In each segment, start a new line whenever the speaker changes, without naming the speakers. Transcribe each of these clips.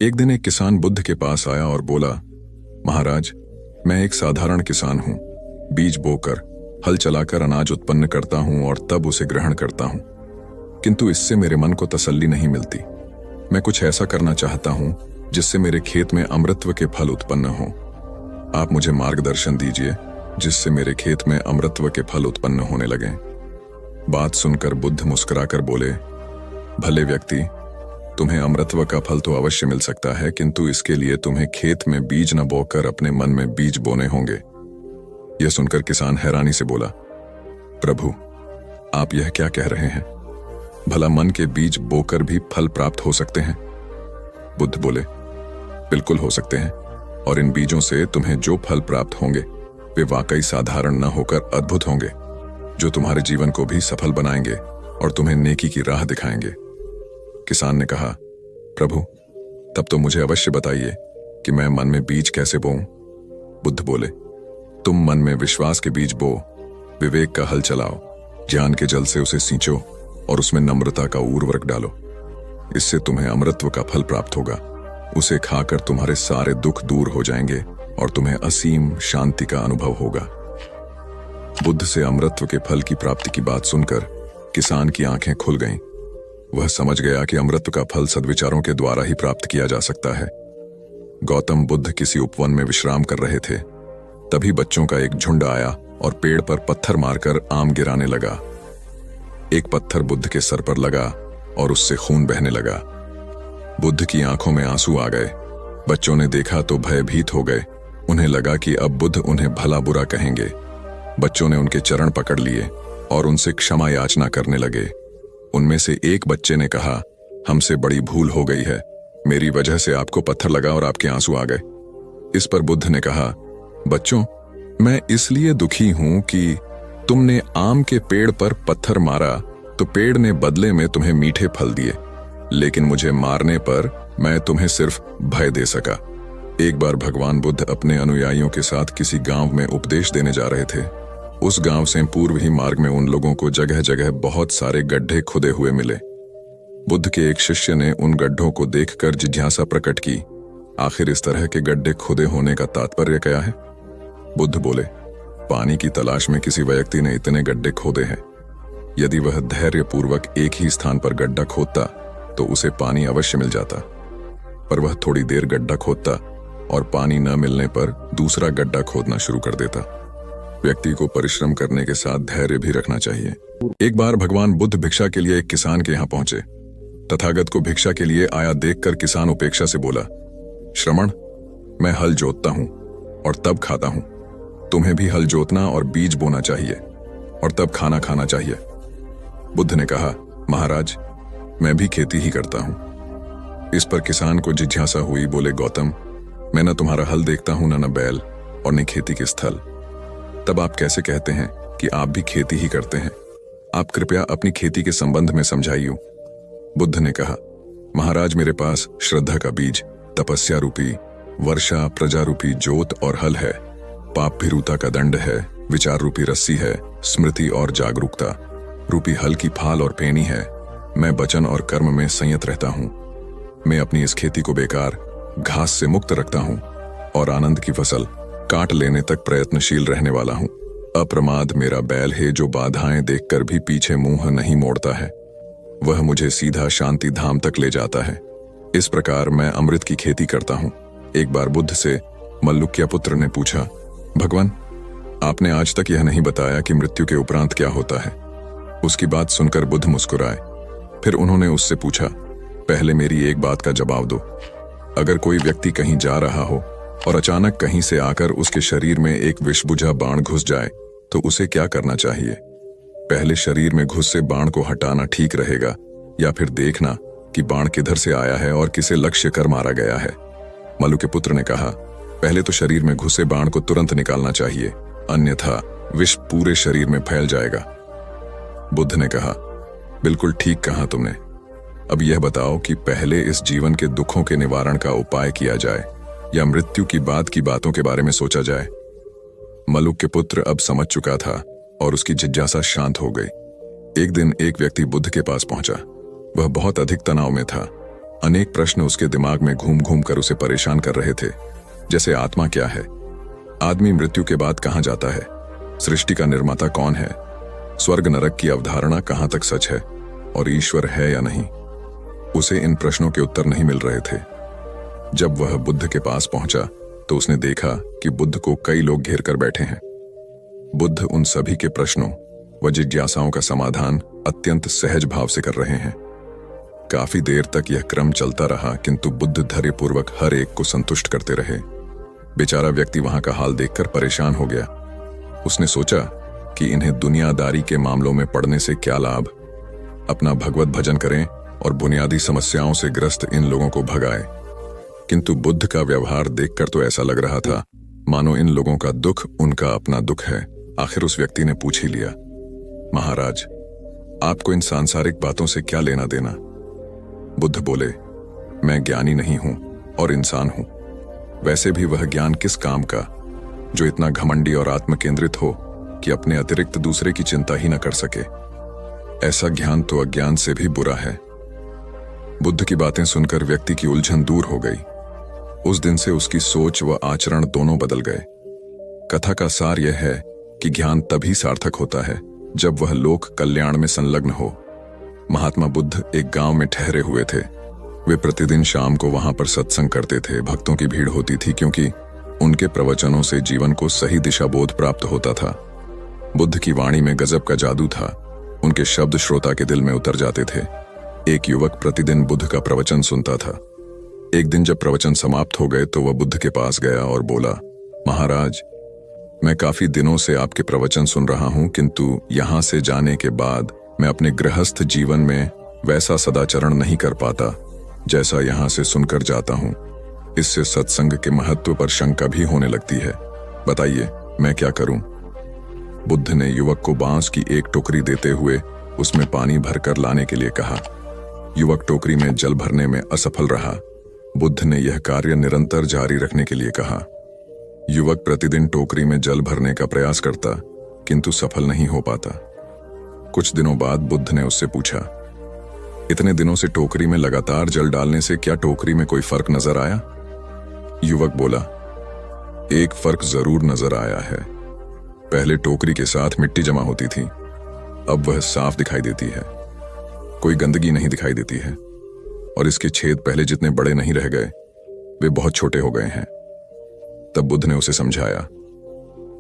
एक दिन एक किसान बुद्ध के पास आया और बोला, महाराज, मैं एक साधारण किसान हूं। बीज बोकर, हल चलाकर अनाज उत्पन्न करता हूं और तब उसे ग्रहण करता हूं, किंतु इससे मेरे मन को तसल्ली नहीं मिलती। मैं कुछ ऐसा करना चाहता हूं जिससे मेरे खेत में अमृतत्व के फल उत्पन्न हों। आप मुझे मार्गदर्शन दीजिए जिससे मेरे खेत में अमृतत्व के फल उत्पन्न होने लगें। बात सुनकर बुद्ध मुस्कुराकर बोले, भले व्यक्ति, तुम्हें अमृतत्व का फल तो अवश्य मिल सकता है, किंतु इसके लिए तुम्हें खेत में बीज न बोकर अपने मन में बीज बोने होंगे। यह सुनकर किसान हैरानी से बोला, प्रभु, आप यह क्या कह रहे हैं? भला मन के बीज बोकर भी फल प्राप्त हो सकते हैं? बुद्ध बोले, बिल्कुल हो सकते हैं, और इन बीजों से तुम्हें जो फल प्राप्त होंगे वे वाकई साधारण न होकर अद्भुत होंगे, जो तुम्हारे जीवन को भी सफल बनाएंगे और तुम्हें नेकी की राह दिखाएंगे। किसान ने कहा, प्रभु, तब तो मुझे अवश्य बताइए कि मैं मन में बीज कैसे बोऊं? बुद्ध बोले, तुम मन में विश्वास के बीज बो, विवेक का हल चलाओ, ज्ञान के जल से उसे सींचो और उसमें नम्रता का उर्वरक डालो। इससे तुम्हें अमृतत्व का फल प्राप्त होगा। उसे खाकर तुम्हारे सारे दुख दूर हो जाएंगे और तुम्हें असीम शांति का अनुभव होगा। बुद्ध से अमृतत्व के फल की प्राप्ति की बात सुनकर किसान की आंखें खुल गईं। वह समझ गया कि अमृतत्व का फल सद्विचारों के द्वारा ही प्राप्त किया जा सकता है। गौतम बुद्ध किसी उपवन में विश्राम कर रहे थे। तभी बच्चों का एक झुंड आया और पेड़ पर पत्थर मारकर आम गिराने लगा। एक पत्थर बुद्ध के सर पर लगा और उससे खून बहने लगा। बुद्ध की आंखों में आंसू आ गए। बच्चों ने देखा तो भयभीत हो गए। उन्हें लगा कि अब बुद्ध उन्हें भला बुरा कहेंगे। बच्चों ने उनके चरण पकड़ लिए और उनसे क्षमा याचना करने लगे। उनमें से एक बच्चे ने कहा, हमसे बड़ी भूल हो गई है, मेरी वजह से आपको पत्थर लगा और आपके आंसू आ गए। इस पर बुद्ध ने कहा, बच्चों, मैं इसलिए दुखी हूं कि तुमने आम के पेड़ पर पत्थर मारा तो पेड़ ने बदले में तुम्हें मीठे फल दिए, लेकिन मुझे मारने पर मैं तुम्हें सिर्फ भय दे सका। एक बार भगवान बुद्ध अपने अनुयायियों के साथ किसी गांव में उपदेश देने जा रहे थे। उस गांव से पूर्व ही मार्ग में उन लोगों को जगह जगह बहुत सारे गड्ढे खुदे हुए मिले। बुद्ध के एक शिष्य ने उन गड्ढों को देखकर जिज्ञासा प्रकट की, आखिर इस तरह के गड्ढे खुदे होने का तात्पर्य क्या है? बुद्ध बोले, पानी की तलाश में किसी व्यक्ति ने इतने गड्ढे खोदे हैं। यदि वह धैर्यपूर्वक एक ही स्थान पर गड्ढा खोदता तो उसे पानी अवश्य मिल जाता, पर वह थोड़ी देर गड्ढा खोदता और पानी न मिलने पर दूसरा गड्ढा खोदना शुरू कर देता। व्यक्ति को परिश्रम करने के साथ धैर्य भी रखना चाहिए। एक बार भगवान बुद्ध भिक्षा के लिए एक किसान के यहाँ पहुंचे। तथागत को भिक्षा के लिए आया देखकर किसान उपेक्षा से बोला, श्रमण, मैं हल जोतता हूं और तब खाता हूं। तुम्हें भी हल जोतना और बीज बोना चाहिए और तब खाना खाना चाहिए। बुद्ध ने कहा, महाराज, मैं भी खेती ही करता हूं। इस पर किसान को जिज्ञासा हुई। बोले, गौतम, मैं न तुम्हारा हल देखता हूं, न बैल और न खेती के स्थल। तब आप कैसे कहते हैं कि आप भी खेती ही करते हैं? आप कृपया अपनी खेती के संबंध में समझाइए। बुद्ध ने कहा, महाराज, मेरे पास श्रद्धा का बीज, तपस्या रूपी वर्षा, प्रजा रूपी जोत और हल है, पाप भीरुता का दंड है, विचार रूपी रस्सी है, स्मृति और जागरूकता रूपी हल की फाल और पेनी है। मैं वचन और कर्म में संयत रहता हूं। मैं अपनी इस खेती को बेकार, घास से मुक्त रखता हूं और आनंद की फसल काट लेने तक प्रयत्नशील रहने वाला हूं। अप्रमाद मेरा बैल है जो बाधाएं देखकर भी पीछे मुंह नहीं मोड़ता है। वह मुझे सीधा शांति धाम तक ले जाता है। इस प्रकार मैं अमृत की खेती करता हूं। एक बार बुद्ध से मल्लुक्य पुत्र ने पूछा, भगवान, आपने आज तक यह नहीं बताया कि मृत्यु के उपरांत क्या होता है। उसकी बात सुनकर बुद्ध मुस्कुराए। फिर उन्होंने उससे पूछा, पहले मेरी एक बात का जवाब दो। अगर कोई व्यक्ति कहीं जा रहा हो और अचानक कहीं से आकर उसके शरीर में एक विषबुझा बाण घुस जाए तो उसे क्या करना चाहिए? पहले शरीर में घुसे बाण को हटाना ठीक रहेगा या फिर देखना कि बाण किधर से आया है और किसे लक्ष्य कर मारा गया है? मल्लु के पुत्र ने कहा, पहले तो शरीर में घुसे बाण को तुरंत निकालना चाहिए, अन्यथा विष पूरे शरीर में फैल जाएगा। बुद्ध ने कहा, बिल्कुल ठीक कहा तुमने। अब यह बताओ कि पहले इस जीवन के दुखों के निवारण का उपाय किया जाए या मृत्यु की बाद की बातों के बारे में सोचा जाए? मलुक के पुत्र अब समझ चुका था और उसकी जिज्ञासा शांत हो गई। एक दिन एक व्यक्ति बुद्ध के पास पहुंचा। वह बहुत अधिक तनाव में था। अनेक प्रश्न उसके दिमाग में घूम घूम कर उसे परेशान कर रहे थे, जैसे आत्मा क्या है, आदमी मृत्यु के बाद कहाँ जाता है, सृष्टि का निर्माता कौन है, स्वर्ग नरक की अवधारणा कहाँ तक सच है और ईश्वर है या नहीं। उसे इन प्रश्नों के उत्तर नहीं मिल रहे थे। जब वह बुद्ध के पास पहुंचा तो उसने देखा कि बुद्ध को कई लोग घेर कर बैठे हैं। बुद्ध उन सभी के प्रश्नों व जिज्ञासाओं का समाधान अत्यंत सहज भाव से कर रहे हैं। काफी देर तक यह क्रम चलता रहा, किंतु बुद्ध धैर्यपूर्वक हर एक को संतुष्ट करते रहे। बेचारा व्यक्ति वहां का हाल देखकर परेशान हो गया। उसने सोचा कि इन्हें दुनियादारी के मामलों में पड़ने से क्या लाभ, अपना भगवत भजन करें और बुनियादी समस्याओं से ग्रस्त इन लोगों को भगाए। किंतु बुद्ध का व्यवहार देखकर तो ऐसा लग रहा था मानो इन लोगों का दुख उनका अपना दुख है। आखिर उस व्यक्ति ने पूछ ही लिया, महाराज, आपको इन सांसारिक बातों से क्या लेना देना? बुद्ध बोले, मैं ज्ञानी नहीं हूं और इंसान हूं। वैसे भी वह ज्ञान किस काम का जो इतना घमंडी और आत्मकेंद्रित हो कि अपने अतिरिक्त दूसरे की चिंता ही न कर सके। ऐसा ज्ञान तो अज्ञान से भी बुरा है। बुद्ध की बातें सुनकर व्यक्ति की उलझन दूर हो गई। उस दिन से उसकी सोच व आचरण दोनों बदल गए। कथा का सार यह है कि ज्ञान तभी सार्थक होता है जब वह लोक कल्याण में संलग्न हो। महात्मा बुद्ध एक गांव में ठहरे हुए थे। वे प्रतिदिन शाम को वहां पर सत्संग करते थे। भक्तों की भीड़ होती थी क्योंकि उनके प्रवचनों से जीवन को सही दिशा बोध प्राप्त होता था। बुद्ध की वाणी में गजब का जादू था। उनके शब्द श्रोता के दिल में उतर जाते थे। एक युवक प्रतिदिन बुद्ध का प्रवचन सुनता था। एक दिन जब प्रवचन समाप्त हो गए तो वह बुद्ध के पास गया और बोला, महाराज, मैं काफी दिनों से आपके प्रवचन सुन रहा हूं, किंतु यहां से जाने के बाद मैं अपने गृहस्थ जीवन में वैसा सदाचरण नहीं कर पाता जैसा यहां से सुनकर जाता हूं। इससे सत्संग के महत्व पर शंका भी होने लगती है। बताइए, मैं क्या करूं? बुद्ध ने युवक को बांस की एक टोकरी देते हुए उसमें पानी भरकर लाने के लिए कहा। युवक टोकरी में जल भरने में असफल रहा। बुद्ध ने यह कार्य निरंतर जारी रखने के लिए कहा। युवक प्रतिदिन टोकरी में जल भरने का प्रयास करता, किंतु सफल नहीं हो पाता। कुछ दिनों बाद बुद्ध ने उससे पूछा, इतने दिनों से टोकरी में लगातार जल डालने से क्या टोकरी में कोई फर्क नजर आया? युवक बोला, एक फर्क जरूर नजर आया है। पहले टोकरी के साथ मिट्टी जमा होती थी, अब वह साफ दिखाई देती है। कोई गंदगी नहीं दिखाई देती है और इसके छेद पहले जितने बड़े नहीं रह गए, वे बहुत छोटे हो गए हैं। तब बुद्ध ने उसे समझाया,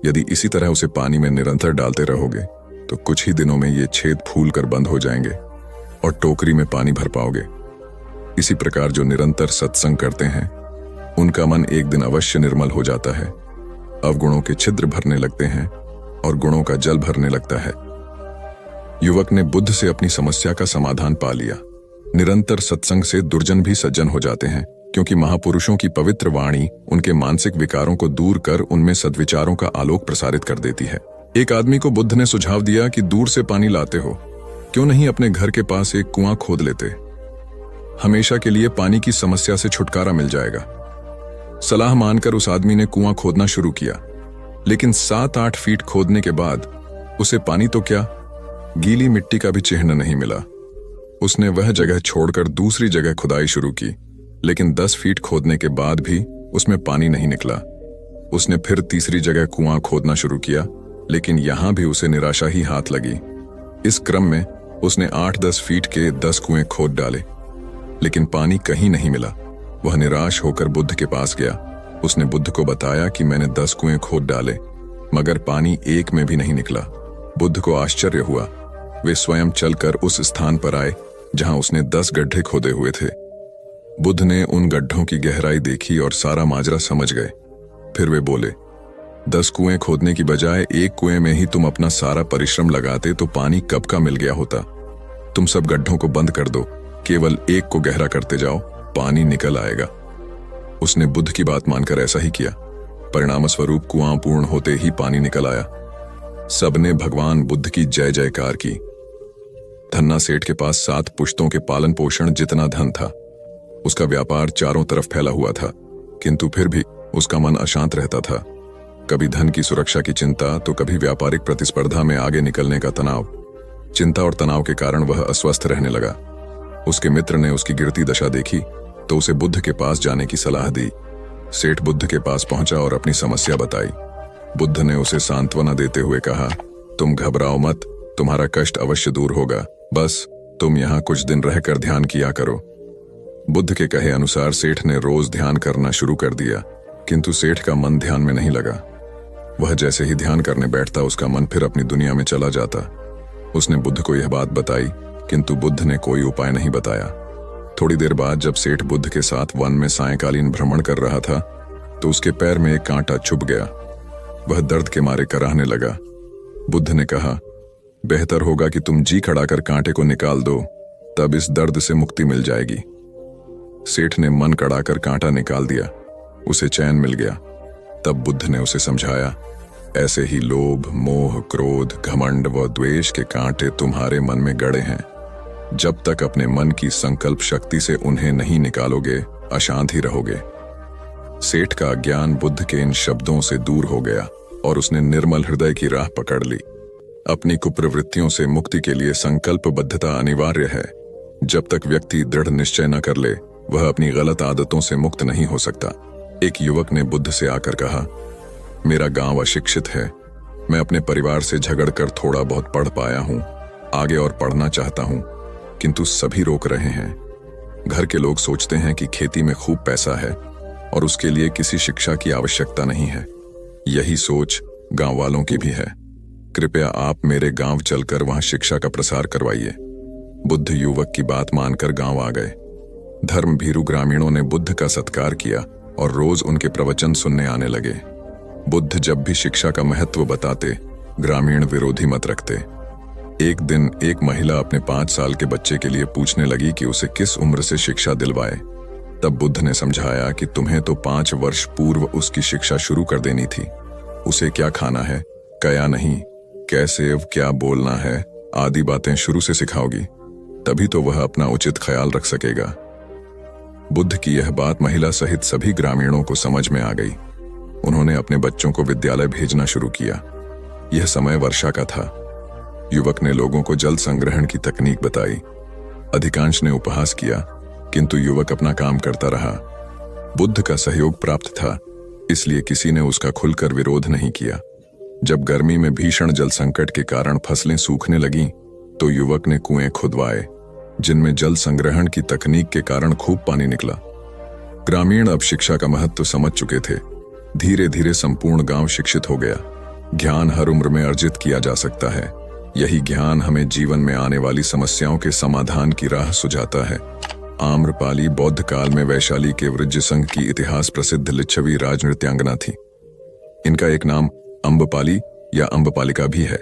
यदि इसी तरह उसे पानी में निरंतर डालते रहोगे तो कुछ ही दिनों में ये छेद फूल कर बंद हो जाएंगे और टोकरी में पानी भर पाओगे। इसी प्रकार जो निरंतर सत्संग करते हैं उनका मन एक दिन अवश्य निर्मल हो जाता है। अवगुणों के छिद्र भरने लगते हैं और गुणों का जल भरने लगता है। युवक ने बुद्ध से अपनी समस्या का समाधान पा लिया। निरंतर सत्संग से दुर्जन भी सज्जन हो जाते हैं, क्योंकि महापुरुषों की पवित्र वाणी उनके मानसिक विकारों को दूर कर उनमें सद्विचारों का आलोक प्रसारित कर देती है। एक आदमी को बुद्ध ने सुझाव दिया कि दूर से पानी लाते हो, क्यों नहीं अपने घर के पास एक कुआं खोद लेते? हमेशा के लिए पानी की समस्या से छुटकारा मिल जाएगा। सलाह मानकर उस आदमी ने कुआं खोदना शुरू किया, लेकिन 7-8 फीट खोदने के बाद उसे पानी तो क्या, गीली मिट्टी का भी चिन्ह नहीं मिला। उसने वह जगह छोड़कर दूसरी जगह खुदाई शुरू की, लेकिन 10 फीट खोदने के बाद भी उसमें पानी नहीं निकला। उसने फिर तीसरी जगह कुआं खोदना शुरू किया, लेकिन यहां भी उसे निराशा ही हाथ लगी। इस क्रम में उसने 8-10 फीट के 10 कुएं खोद डाले, लेकिन पानी कहीं नहीं मिला। वह निराश होकर बुद्ध के पास गया। उसने बुद्ध को बताया कि मैंने 10 कुएं खोद डाले, मगर पानी एक में भी नहीं निकला। बुद्ध को आश्चर्य हुआ। वे स्वयं चलकर उस स्थान पर आए जहां उसने 10 गड्ढे खोदे हुए थे। बुद्ध ने उन गड्ढों की गहराई देखी और सारा माजरा समझ गए। फिर वे बोले, 10 कुएं खोदने की बजाय एक कुएं में ही तुम अपना सारा परिश्रम लगाते तो पानी कब का मिल गया होता। तुम सब गड्ढों को बंद कर दो, केवल एक को गहरा करते जाओ, पानी निकल आएगा। उसने बुद्ध की बात मानकर ऐसा ही किया। परिणाम स्वरूप कुआं पूर्ण होते ही पानी निकल आया। सबने भगवान बुद्ध की जय जयकार की। धन्ना सेठ के पास 7 पुश्तों के पालन पोषण जितना धन था। उसका व्यापार चारों तरफ फैला हुआ था, किंतु फिर भी उसका मन अशांत रहता था। कभी धन की सुरक्षा की चिंता तो कभी व्यापारिक प्रतिस्पर्धा में आगे निकलने का तनाव। चिंता और तनाव के कारण वह अस्वस्थ रहने लगा। उसके मित्र ने उसकी गिरती दशा देखी तो उसे बुद्ध के पास जाने की सलाह दी। सेठ बुद्ध के पास पहुंचा और अपनी समस्या बताई। बुद्ध ने उसे सांत्वना देते हुए कहा, तुम घबराओ मत, तुम्हारा कष्ट अवश्य दूर होगा, बस तुम यहाँ कुछ दिन रहकर ध्यान किया करो। बुद्ध के कहे अनुसार सेठ ने रोज ध्यान करना शुरू कर दिया, किंतु सेठ का मन ध्यान में नहीं लगा। वह जैसे ही ध्यान करने बैठता उसका मन फिर अपनी दुनिया में चला जाता। उसने बुद्ध को यह बात बताई, किंतु बुद्ध ने कोई उपाय नहीं बताया। थोड़ी देर बाद जब सेठ बुद्ध के साथ वन में सायंकालीन भ्रमण कर रहा था तो उसके पैर में एक कांटा चुभ गया। वह दर्द के मारे कराहने लगा। बुद्ध ने कहा, बेहतर होगा कि तुम जी खड़ाकर कांटे को निकाल दो, तब इस दर्द से मुक्ति मिल जाएगी। सेठ ने मन कड़ाकर कांटा निकाल दिया, उसे चैन मिल गया। तब बुद्ध ने उसे समझाया, ऐसे ही लोभ, मोह, क्रोध, घमंड व द्वेष के कांटे तुम्हारे मन में गड़े हैं। जब तक अपने मन की संकल्प शक्ति से उन्हें नहीं निकालोगे, अशांत ही रहोगे। सेठ का अज्ञान बुद्ध के इन शब्दों से दूर हो गया और उसने निर्मल हृदय की राह पकड़ ली। अपनी कुप्रवृत्तियों से मुक्ति के लिए संकल्पबद्धता अनिवार्य है। जब तक व्यक्ति दृढ़ निश्चय न कर ले, वह अपनी गलत आदतों से मुक्त नहीं हो सकता। एक युवक ने बुद्ध से आकर कहा, मेरा गांव अशिक्षित है, मैं अपने परिवार से झगड़कर थोड़ा बहुत पढ़ पाया हूं, आगे और पढ़ना चाहता हूं, किंतु सभी रोक रहे हैं। घर के लोग सोचते हैं कि खेती में खूब पैसा है और उसके लिए किसी शिक्षा की आवश्यकता नहीं है। यही सोच गांव वालों की भी है। कृपया आप मेरे गांव चलकर वहां शिक्षा का प्रसार करवाइए। बुद्ध युवक की बात मानकर गांव आ गए। धर्म भीरू ग्रामीणों ने बुद्ध का सत्कार किया और रोज उनके प्रवचन सुनने आने लगे। बुद्ध जब भी शिक्षा का महत्व बताते, ग्रामीण विरोधी मत रखते। एक दिन एक महिला अपने 5 साल के बच्चे के लिए पूछने लगी कि उसे किस उम्र से शिक्षा दिलवाए। तब बुद्ध ने समझाया कि तुम्हें तो 5 वर्ष पूर्व उसकी शिक्षा शुरू कर देनी थी। उसे क्या खाना है, क्या नहीं, कैसे अब क्या बोलना है आदि बातें शुरू से सिखाओगी, तभी तो वह अपना उचित ख्याल रख सकेगा। बुद्ध की यह बात महिला सहित सभी ग्रामीणों को समझ में आ गई। उन्होंने अपने बच्चों को विद्यालय भेजना शुरू किया। यह समय वर्षा का था। युवक ने लोगों को जल संग्रहण की तकनीक बताई। अधिकांश ने उपहास किया, किंतु युवक अपना काम करता रहा। बुद्ध का सहयोग प्राप्त था, इसलिए किसी ने उसका खुलकर विरोध नहीं किया। जब गर्मी में भीषण जल संकट के कारण फसलें सूखने लगीं, तो युवक ने कुएं खुदवाए, जिनमें जल संग्रहण की तकनीक के कारण खूब पानी निकला। ग्रामीण अब शिक्षा का महत्व समझ चुके थे। धीरे धीरे संपूर्ण गांव शिक्षित हो गया। ज्ञान हर उम्र में अर्जित किया जा सकता है। यही ज्ञान हमें जीवन में आने वाली समस्याओं के समाधान की राह सुझाता है। आम्रपाली बौद्ध काल में वैशाली के वृज्य संघ की इतिहास प्रसिद्ध लिच्छवी राजनृत्यांगना थी। इनका एक नाम अम्बपाली या अम्बपालिका भी है।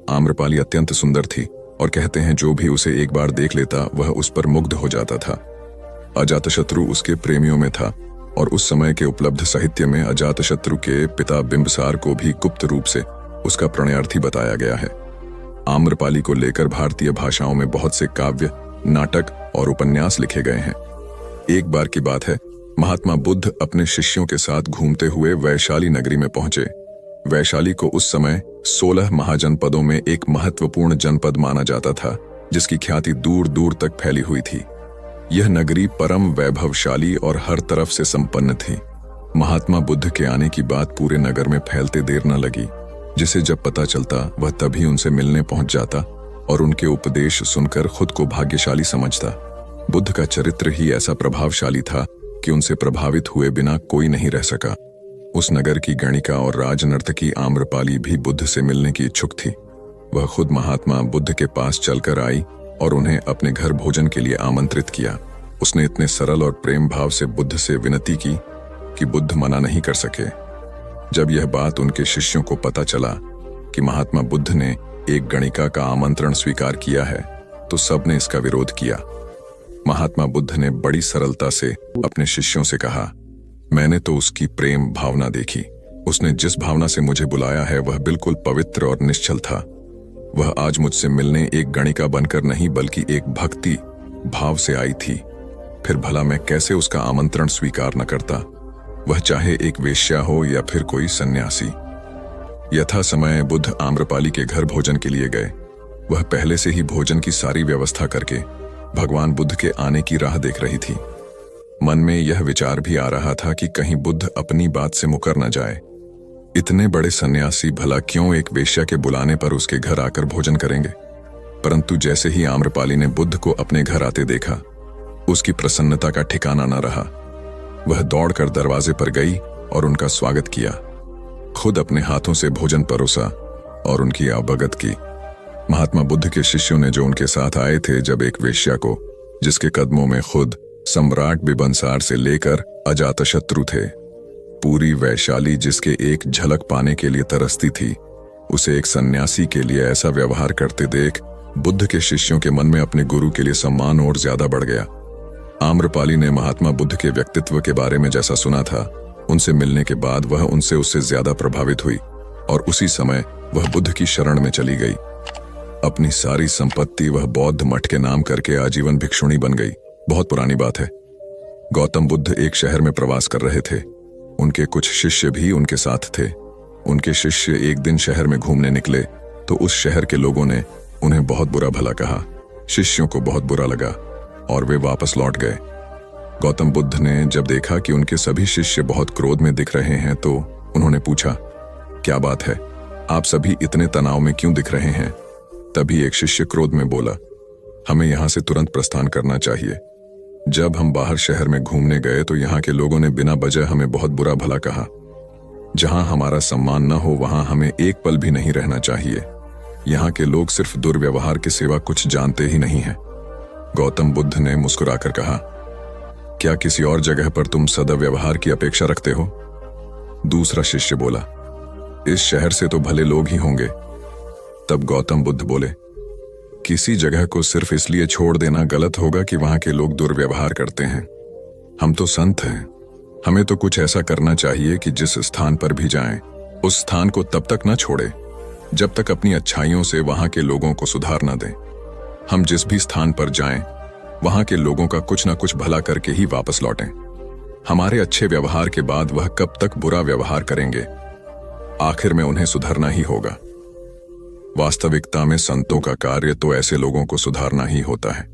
आम्रपाली अत्यंत सुंदर थी और कहते हैं जो भी उसे एक बार देख लेता वह उस पर मुग्ध हो जाता था। अजातशत्रु उसके प्रेमियों में था और उस समय के उपलब्ध साहित्य में अजातशत्रु के पिता बिंबसार को भी गुप्त रूप से उसका प्रणयार्थी बताया गया है। आम्रपाली को लेकर भारतीय भाषाओं में बहुत से काव्य, नाटक और उपन्यास लिखे गए हैं। एक बार की बात है, महात्मा बुद्ध अपने शिष्यों के साथ घूमते हुए वैशाली नगरी में पहुंचे। वैशाली को उस समय 16 महाजनपदों में एक महत्वपूर्ण जनपद माना जाता था, जिसकी ख्याति दूर दूर तक फैली हुई थी। यह नगरी परम वैभवशाली और हर तरफ से संपन्न थी। महात्मा बुद्ध के आने की बात पूरे नगर में फैलते देर न लगी। जिसे जब पता चलता वह तभी उनसे मिलने पहुंच जाता और उनके उपदेश सुनकर खुद को भाग्यशाली समझता। बुद्ध का चरित्र ही ऐसा प्रभावशाली था कि उनसे प्रभावित हुए बिना कोई नहीं रह सका। उस नगर की गणिका और राजनर्तकी आम्रपाली भी बुद्ध से मिलने की इच्छुक थी। वह खुद महात्मा बुद्ध के पास चलकर आई और उन्हें अपने घर भोजन के लिए आमंत्रित किया। उसने इतने सरल और प्रेम भाव से बुद्ध से विनती की कि बुद्ध मना नहीं कर सके। जब यह बात उनके शिष्यों को पता चला कि महात्मा बुद्ध ने एक गणिका का आमंत्रण स्वीकार किया है, तो सबने इसका विरोध किया। महात्मा बुद्ध ने बड़ी सरलता से अपने शिष्यों से कहा, मैंने तो उसकी प्रेम भावना देखी। उसने जिस भावना से मुझे बुलाया है वह बिल्कुल पवित्र और निश्चल था। वह आज मुझसे मिलने एक गणिका बनकर नहीं बल्कि एक भक्ति भाव से आई थी। फिर भला मैं कैसे उसका आमंत्रण स्वीकार न करता, वह चाहे एक वेश्या हो या फिर कोई सन्यासी। यथा समय बुद्ध आम्रपाली के घर भोजन के लिए गए। वह पहले से ही भोजन की सारी व्यवस्था करके भगवान बुद्ध के आने की राह देख रही थी। मन में यह विचार भी आ रहा था कि कहीं बुद्ध अपनी बात से मुकर न जाए। इतने बड़े सन्यासी भला क्यों एक वेश्या के बुलाने पर उसके घर आकर भोजन करेंगे? परंतु जैसे ही आम्रपाली ने बुद्ध को अपने घर आते देखा, उसकी प्रसन्नता का ठिकाना न रहा। वह दौड़कर दरवाजे पर गई और उनका स्वागत किया, खुद अपने हाथों से भोजन परोसा और उनकी आभगत की। महात्मा बुद्ध के शिष्यों ने जो उनके साथ आए थे, जब एक वेश्या को, जिसके कदमों में खुद सम्राट बिंबिसार से लेकर अजातशत्रु थे, पूरी वैशाली जिसके एक झलक पाने के लिए तरसती थी, उसे एक सन्यासी के लिए ऐसा व्यवहार करते देख बुद्ध के शिष्यों के मन में अपने गुरु के लिए सम्मान और ज्यादा बढ़ गया। आम्रपाली ने महात्मा बुद्ध के व्यक्तित्व के बारे में जैसा सुना था, उनसे मिलने के बाद वह उससे ज्यादा प्रभावित हुई और उसी समय वह बुद्ध की शरण में चली गई। अपनी सारी संपत्ति वह बौद्ध मठ के नाम करके आजीवन भिक्षुणी बन गई। बहुत पुरानी बात है। गौतम बुद्ध एक शहर में प्रवास कर रहे थे। उनके कुछ शिष्य भी उनके साथ थे। उनके शिष्य एक दिन शहर में घूमने निकले तो उस शहर के लोगों ने उन्हें बहुत बुरा भला कहा। शिष्यों को बहुत बुरा लगा और वे वापस लौट गए। गौतम बुद्ध ने जब देखा कि उनके सभी शिष्य बहुत क्रोध में दिख रहे हैं तो उन्होंने पूछा, क्या बात है, आप सभी इतने तनाव में क्यों दिख रहे हैं? तभी एक शिष्य क्रोध में बोला, हमें यहां से तुरंत प्रस्थान करना चाहिए। जब हम बाहर शहर में घूमने गए तो यहाँ के लोगों ने बिना वजह हमें बहुत बुरा भला कहा। जहां हमारा सम्मान न हो वहां हमें एक पल भी नहीं रहना चाहिए। यहाँ के लोग सिर्फ दुर्व्यवहार के सिवा कुछ जानते ही नहीं हैं। गौतम बुद्ध ने मुस्कुराकर कहा, क्या किसी और जगह पर तुम सद्व्यवहार की अपेक्षा रखते हो? दूसरा शिष्य बोला, इस शहर से तो भले लोग ही होंगे। तब गौतम बुद्ध बोले, किसी जगह को सिर्फ इसलिए छोड़ देना गलत होगा कि वहां के लोग दुर्व्यवहार करते हैं। हम तो संत हैं, हमें तो कुछ ऐसा करना चाहिए कि जिस स्थान पर भी जाएं, उस स्थान को तब तक न छोड़े जब तक अपनी अच्छाइयों से वहां के लोगों को सुधार न दें। हम जिस भी स्थान पर जाएं, वहां के लोगों का कुछ न कुछ भला करके ही वापस लौटें। हमारे अच्छे व्यवहार के बाद वह कब तक बुरा व्यवहार करेंगे? आखिर में उन्हें सुधरना ही होगा। वास्तविकता में संतों का कार्य तो ऐसे लोगों को सुधारना ही होता है।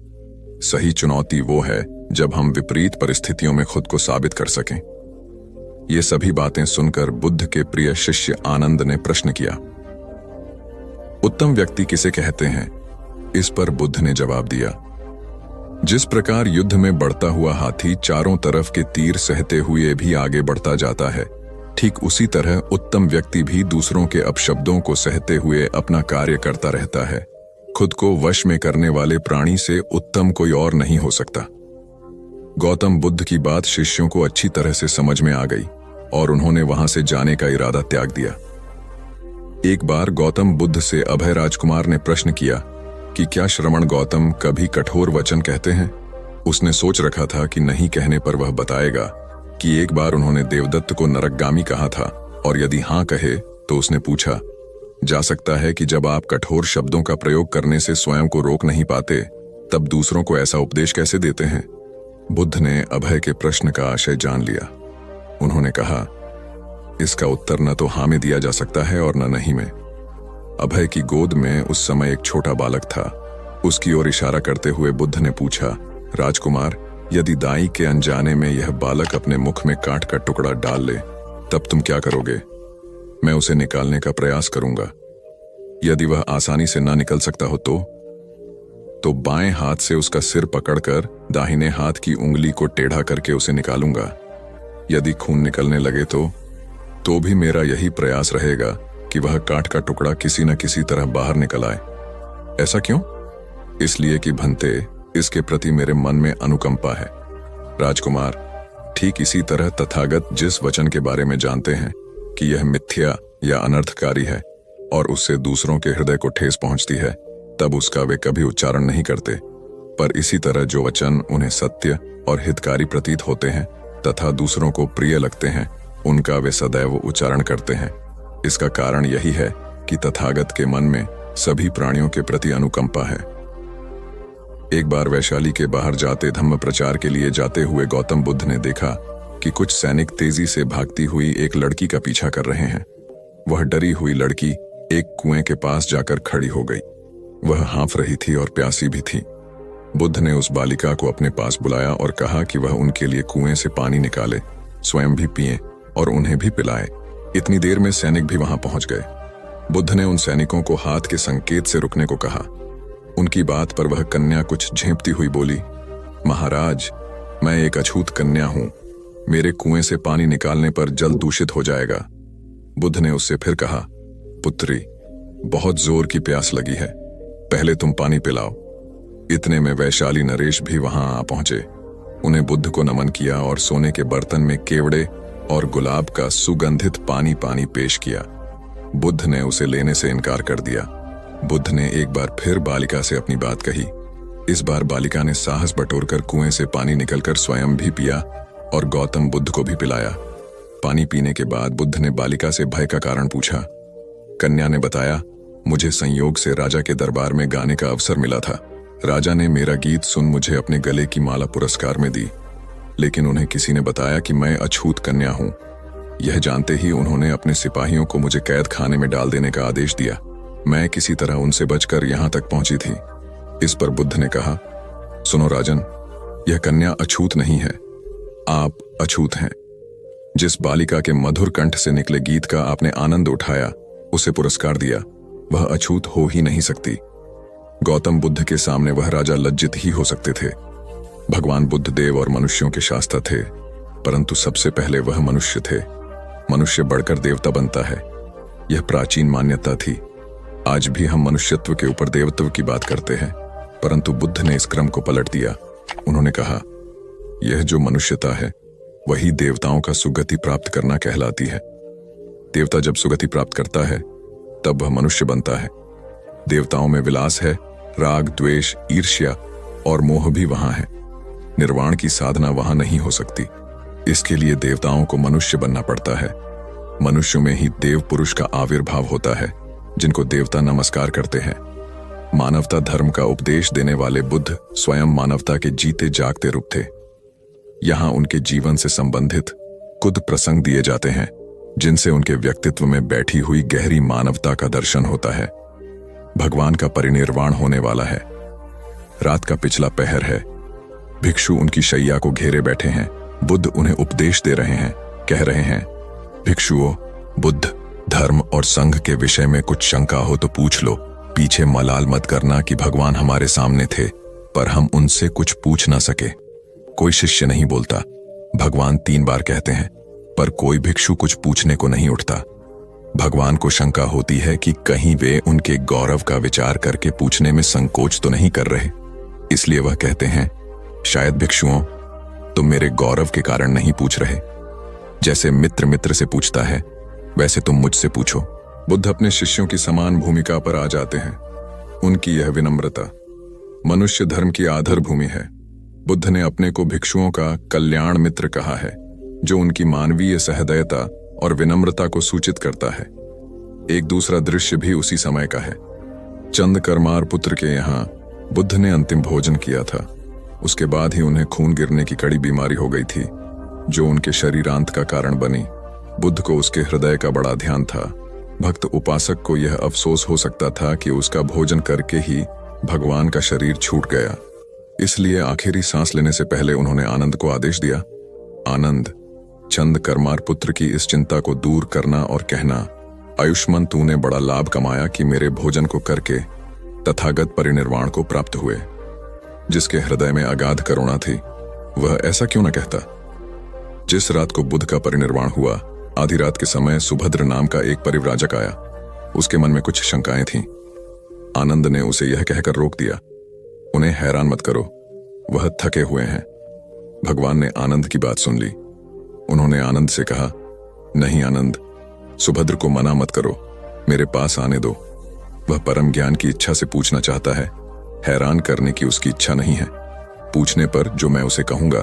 सही चुनौती वो है जब हम विपरीत परिस्थितियों में खुद को साबित कर सकें। ये सभी बातें सुनकर बुद्ध के प्रिय शिष्य आनंद ने प्रश्न किया, उत्तम व्यक्ति किसे कहते हैं? इस पर बुद्ध ने जवाब दिया, जिस प्रकार युद्ध में बढ़ता हुआ हाथी चारों तरफ के तीर सहते हुए भी आगे बढ़ता जाता है, ठीक उसी तरह उत्तम व्यक्ति भी दूसरों के अपशब्दों को सहते हुए अपना कार्य करता रहता है। खुद को वश में करने वाले प्राणी से उत्तम कोई और नहीं हो सकता। गौतम बुद्ध की बात शिष्यों को अच्छी तरह से समझ में आ गई और उन्होंने वहां से जाने का इरादा त्याग दिया। एक बार गौतम बुद्ध से अभय राजकुमार ने प्रश्न किया कि क्या श्रमण गौतम कभी कठोर वचन कहते हैं? उसने सोच रखा था कि नहीं कहने पर वह बताएगा कि एक बार उन्होंने देवदत्त को नरकगामी कहा था, और यदि हां कहे तो उसने पूछा, जा सकता है कि जब आप कठोर शब्दों का प्रयोग करने से स्वयं को रोक नहीं पाते, तब दूसरों को ऐसा उपदेश कैसे देते हैं? बुद्ध ने अभय के प्रश्न का आशय जान लिया। उन्होंने कहा, इसका उत्तर न तो हां में दिया जा सकता है और न नहीं में। अभय की गोद में उस समय एक छोटा बालक था। उसकी ओर इशारा करते हुए बुद्ध ने पूछा, राजकुमार, यदि दाई के अनजाने में यह बालक अपने मुख में काट का टुकड़ा डाल ले, तब तुम क्या करोगे? मैं उसे निकालने का प्रयास करूंगा। यदि वह आसानी से ना निकल सकता हो तो बाएं हाथ से उसका सिर पकड़कर दाहिने हाथ की उंगली को टेढ़ा करके उसे निकालूंगा। यदि खून निकलने लगे तो भी मेरा यही प्रयास रहेगा कि वह काट का टुकड़ा किसी न किसी तरह बाहर निकल आए। ऐसा क्यों? इसलिए कि भंते, इसके प्रति मेरे मन में अनुकंपा है। राजकुमार, ठीक इसी तरह तथागत जिस वचन के बारे में जानते हैं कि यह मिथ्या या अनर्थकारी है और उससे दूसरों के हृदय को ठेस पहुंचती है, तब उसका वे कभी उच्चारण नहीं करते। पर इसी तरह जो वचन उन्हें सत्य और हितकारी प्रतीत होते हैं तथा दूसरों को प्रिय लगते हैं, उनका वे सदैव उच्चारण करते हैं। इसका कारण यही है कि तथागत के मन में सभी प्राणियों के प्रति अनुकंपा है। एक बार वैशाली के बाहर जाते धम्म प्रचार के लिए जाते हुए गौतम बुद्ध ने देखा कि कुछ सैनिक तेजी से भागती हुई एक लड़की का पीछा कर रहे हैं। वह डरी हुई लड़की एक कुएं के पास जाकर खड़ी हो गई। वह हाँफ रही थी और प्यासी भी थी। बुद्ध ने उस बालिका को अपने पास बुलाया और कहा कि वह उनके लिए कुएं से पानी निकाले, स्वयं भी पिए और उन्हें भी पिलाए। इतनी देर में सैनिक भी वहां पहुंच गए। बुद्ध ने उन सैनिकों को हाथ के संकेत से रुकने को कहा। उनकी बात पर वह कन्या कुछ झेंपती हुई बोली, महाराज, मैं एक अछूत कन्या हूं, मेरे कुएं से पानी निकालने पर जल दूषित हो जाएगा। बुद्ध ने उससे फिर कहा, पुत्री, बहुत जोर की प्यास लगी है, पहले तुम पानी पिलाओ। इतने में वैशाली नरेश भी वहां आ पहुंचे। उन्हें बुद्ध को नमन किया और सोने के बर्तन में केवड़े और गुलाब का सुगंधित पानी पेश किया। बुद्ध ने उसे लेने से इनकार कर दिया। बुद्ध ने एक बार फिर बालिका से अपनी बात कही। इस बार बालिका ने साहस बटोरकर कुएं से पानी निकलकर स्वयं भी पिया और गौतम बुद्ध को भी पिलाया। पानी पीने के बाद बुद्ध ने बालिका से भय का कारण पूछा। कन्या ने बताया, मुझे संयोग से राजा के दरबार में गाने का अवसर मिला था। राजा ने मेरा गीत सुन मुझे अपने गले की माला पुरस्कार में दी, लेकिन उन्हें किसी ने बताया कि मैं अछूत कन्या हूं। यह जानते ही उन्होंने अपने सिपाहियों को मुझे कैद खाने में डाल देने का आदेश दिया। मैं किसी तरह उनसे बचकर यहां तक पहुंची थी। इस पर बुद्ध ने कहा, सुनो राजन, यह कन्या अछूत नहीं है, आप अछूत हैं। जिस बालिका के मधुर कंठ से निकले गीत का आपने आनंद उठाया, उसे पुरस्कार दिया, वह अछूत हो ही नहीं सकती। गौतम बुद्ध के सामने वह राजा लज्जित ही हो सकते थे। भगवान बुद्ध देव और मनुष्यों के शास्त्र थे, परंतु सबसे पहले वह मनुष्य थे। मनुष्य बढ़कर देवता बनता है, यह प्राचीन मान्यता थी। आज भी हम मनुष्यत्व के ऊपर देवत्व की बात करते हैं, परंतु बुद्ध ने इस क्रम को पलट दिया। उन्होंने कहा, यह जो मनुष्यता है वही देवताओं का सुगति प्राप्त करना कहलाती है। देवता जब सुगति प्राप्त करता है तब वह मनुष्य बनता है। देवताओं में विलास है, राग, द्वेष, ईर्ष्या और मोह भी वहां है। निर्वाण की साधना वहां नहीं हो सकती। इसके लिए देवताओं को मनुष्य बनना पड़ता है। मनुष्य में ही देव पुरुष का आविर्भाव होता है, जिनको देवता नमस्कार करते हैं। मानवता धर्म का उपदेश देने वाले बुद्ध स्वयं मानवता के जीते जागते रूप थे। यहां उनके जीवन से संबंधित कुछ प्रसंग दिए जाते हैं, जिनसे उनके व्यक्तित्व में बैठी हुई गहरी मानवता का दर्शन होता है। भगवान का परिनिर्वाण होने वाला है। रात का पिछला पहर है। भिक्षु उनकी शैया को घेरे बैठे हैं। बुद्ध उन्हें उपदेश दे रहे हैं, कह रहे हैं, भिक्षुओं, बुद्ध, धर्म और संघ के विषय में कुछ शंका हो तो पूछ लो। पीछे मलाल मत करना कि भगवान हमारे सामने थे, पर हम उनसे कुछ पूछ ना सके। कोई शिष्य नहीं बोलता। भगवान 3 बार कहते हैं, पर कोई भिक्षु कुछ पूछने को नहीं उठता। भगवान को शंका होती है कि कहीं वे उनके गौरव का विचार करके पूछने में संकोच तो नहीं कर रहे। इसलिए वह कहते हैं, शायद भिक्षुओं, तुम मेरे गौरव के कारण नहीं पूछ रहे। जैसे मित्र मित्र से पूछता है, वैसे तुम मुझसे पूछो। बुद्ध अपने शिष्यों की समान भूमिका पर आ जाते हैं। उनकी यह विनम्रता मनुष्य धर्म की आधार भूमि है। बुद्ध ने अपने को भिक्षुओं का कल्याण मित्र कहा है, जो उनकी मानवीय सहृदयता और विनम्रता को सूचित करता है। एक दूसरा दृश्य भी उसी समय का है। चंद करमार पुत्र के यहाँ बुद्ध ने अंतिम भोजन किया था। उसके बाद ही उन्हें खून गिरने की कड़ी बीमारी हो गई थी, जो उनके शरीरांत का कारण बनी। बुद्ध को उसके हृदय का बड़ा ध्यान था। भक्त उपासक को यह अफसोस हो सकता था कि उसका भोजन करके ही भगवान का शरीर छूट गया। इसलिए आखिरी सांस लेने से पहले उन्होंने आनंद को आदेश दिया, आनंद, चंद करमार पुत्र की इस चिंता को दूर करना और कहना, आयुष्मान, तूने बड़ा लाभ कमाया कि मेरे भोजन को करके तथागत परिनिर्वाण को प्राप्त हुए। जिसके हृदय में अगाध करुणा थी, वह ऐसा क्यों न कहता। जिस रात को बुद्ध का परिनिर्वाण हुआ, आधी रात के समय सुभद्र नाम का एक परिव्राजक आया। उसके मन में कुछ शंकाएं थीं। आनंद ने उसे यह कहकर रोक दिया, उन्हें हैरान मत करो, वह थके हुए हैं। भगवान ने आनंद की बात सुन ली। उन्होंने आनंद से कहा, नहीं आनंद, सुभद्र को मना मत करो, मेरे पास आने दो। वह परम ज्ञान की इच्छा से पूछना चाहता है, हैरान करने की उसकी इच्छा नहीं है। पूछने पर जो मैं उसे कहूंगा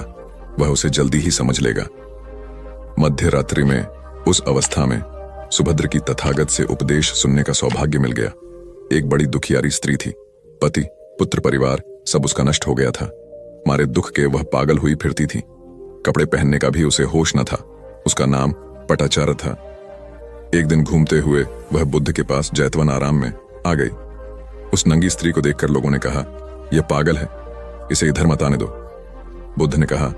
वह उसे जल्दी ही समझ लेगा। मध्य रात्रि में, उस अवस्था में सुभद्र की तथागत से उपदेश सुनने का सौभाग्य मिल गया। एक बड़ी दुखियारी स्त्री थी। पति, पुत्र, परिवार सब उसका नष्ट हो गया था। मारे दुख के वह पागल हुई फिरती थी। कपड़े पहनने का भी उसे होश न था। उसका नाम पटाचार था। एक दिन घूमते हुए वह बुद्ध के पास जैतवन आराम में आ गई। उस नंगी स्त्री को देखकर लोगों ने कहा, यह पागल है, इसे इधर मत आने दो। बुद्ध ने कहा,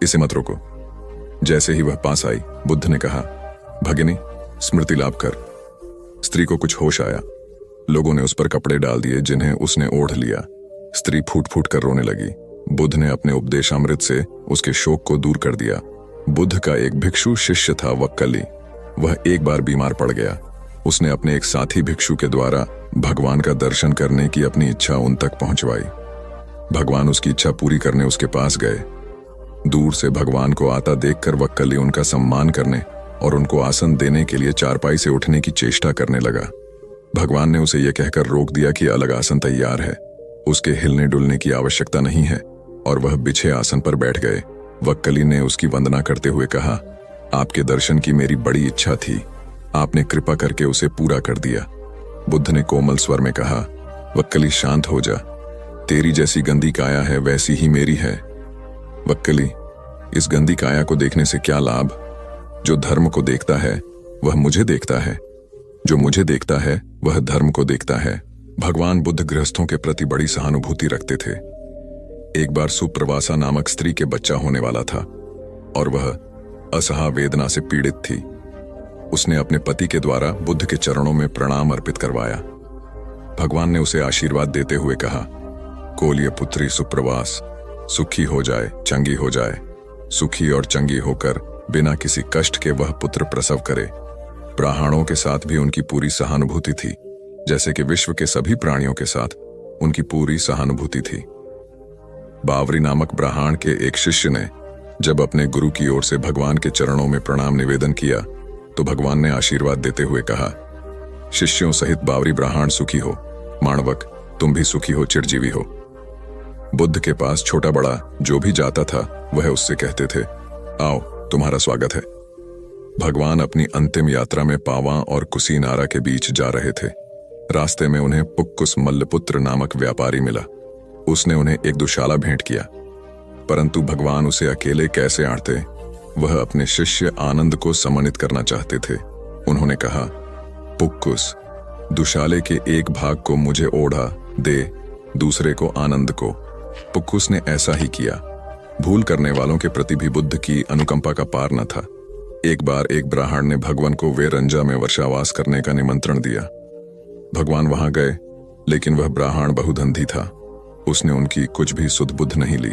इसे मत रोको। जैसे ही वह पास आई, बुद्ध ने कहा, भगिनी, स्मृति लाभ कर। स्त्री को कुछ होश आया। लोगों ने उस पर कपड़े डाल दिए जिन्हें उसने ओढ़ लिया। स्त्री फूट फूट कर रोने लगी। बुद्ध ने अपने उपदेशामृत से उसके शोक को दूर कर दिया। बुद्ध का एक भिक्षु शिष्य था वक्कली। वह एक बार बीमार पड़ गया। उसने अपने एक साथी भिक्षु के द्वारा भगवान का दर्शन करने की अपनी इच्छा उन तक पहुंचवाई। भगवान उसकी इच्छा पूरी करने उसके पास गए। दूर से भगवान को आता देखकर वक्कली उनका सम्मान करने और उनको आसन देने के लिए चारपाई से उठने की चेष्टा करने लगा। भगवान ने उसे यह कहकर रोक दिया कि अलग आसन तैयार है, उसके हिलने डुलने की आवश्यकता नहीं है, और वह बिछे आसन पर बैठ गए। वक्कली ने उसकी वंदना करते हुए कहा, आपके दर्शन की मेरी बड़ी इच्छा थी, आपने कृपा करके उसे पूरा कर दिया। बुद्ध ने कोमल स्वर में कहा, वक्कली शांत हो जा, तेरी जैसी गंदी काया है वैसी ही मेरी है। वक्कली, इस गंदी काया को देखने से क्या लाभ? जो धर्म को देखता है वह मुझे देखता है, जो मुझे देखता है वह धर्म को देखता है। भगवान बुद्ध गृहस्थों के प्रति बड़ी सहानुभूति रखते थे। एक बार सुप्रवासा नामक स्त्री के बच्चा होने वाला था और वह असहा वेदना से पीड़ित थी। उसने अपने पति के द्वारा बुद्ध के चरणों में प्रणाम अर्पित करवाया। भगवान ने उसे आशीर्वाद देते हुए कहा, कोलिय पुत्री सुप्रवास, सुखी हो जाए, चंगी हो जाए। सुखी और चंगी होकर बिना किसी कष्ट के वह पुत्र प्रसव करे। ब्राह्मणों के साथ भी उनकी पूरी सहानुभूति थी, जैसे कि विश्व के सभी प्राणियों के साथ उनकी पूरी सहानुभूति थी। बावरी नामक ब्राह्मण के एक शिष्य ने जब अपने गुरु की ओर से भगवान के चरणों में प्रणाम निवेदन किया तो भगवान ने आशीर्वाद देते हुए कहा, शिष्यों सहित बावरी ब्राह्मण सुखी हो। माणवक, तुम भी सुखी हो, चिरजीवी हो। बुद्ध के पास छोटा बड़ा जो भी जाता था वह उससे कहते थे, आओ तुम्हारा स्वागत है। भगवान अपनी अंतिम यात्रा में पावा और कुसीनारा के बीच जा रहे थे। रास्ते में उन्हें पुक्कुस मल्लपुत्र नामक व्यापारी मिला। उसने उन्हें एक दुशाला भेंट किया, परंतु भगवान उसे अकेले कैसे आड़ते, वह अपने शिष्य आनंद को सम्मानित करना चाहते थे। उन्होंने कहा, पुक्कुस, दुशाले के एक भाग को मुझे ओढ़ा दे, दूसरे को आनंद को। पुक्कुस ने ऐसा ही किया। भूल करने वालों के प्रति भी बुद्ध की अनुकंपा का पार न था। एक बार एक ब्राह्मण ने भगवान को वेरंजा में वर्षावास करने का निमंत्रण दिया। भगवान वहां गए, लेकिन वह ब्राह्मण बहुधंधी था। उसने उनकी कुछ भी सुध बुद्ध नहीं ली।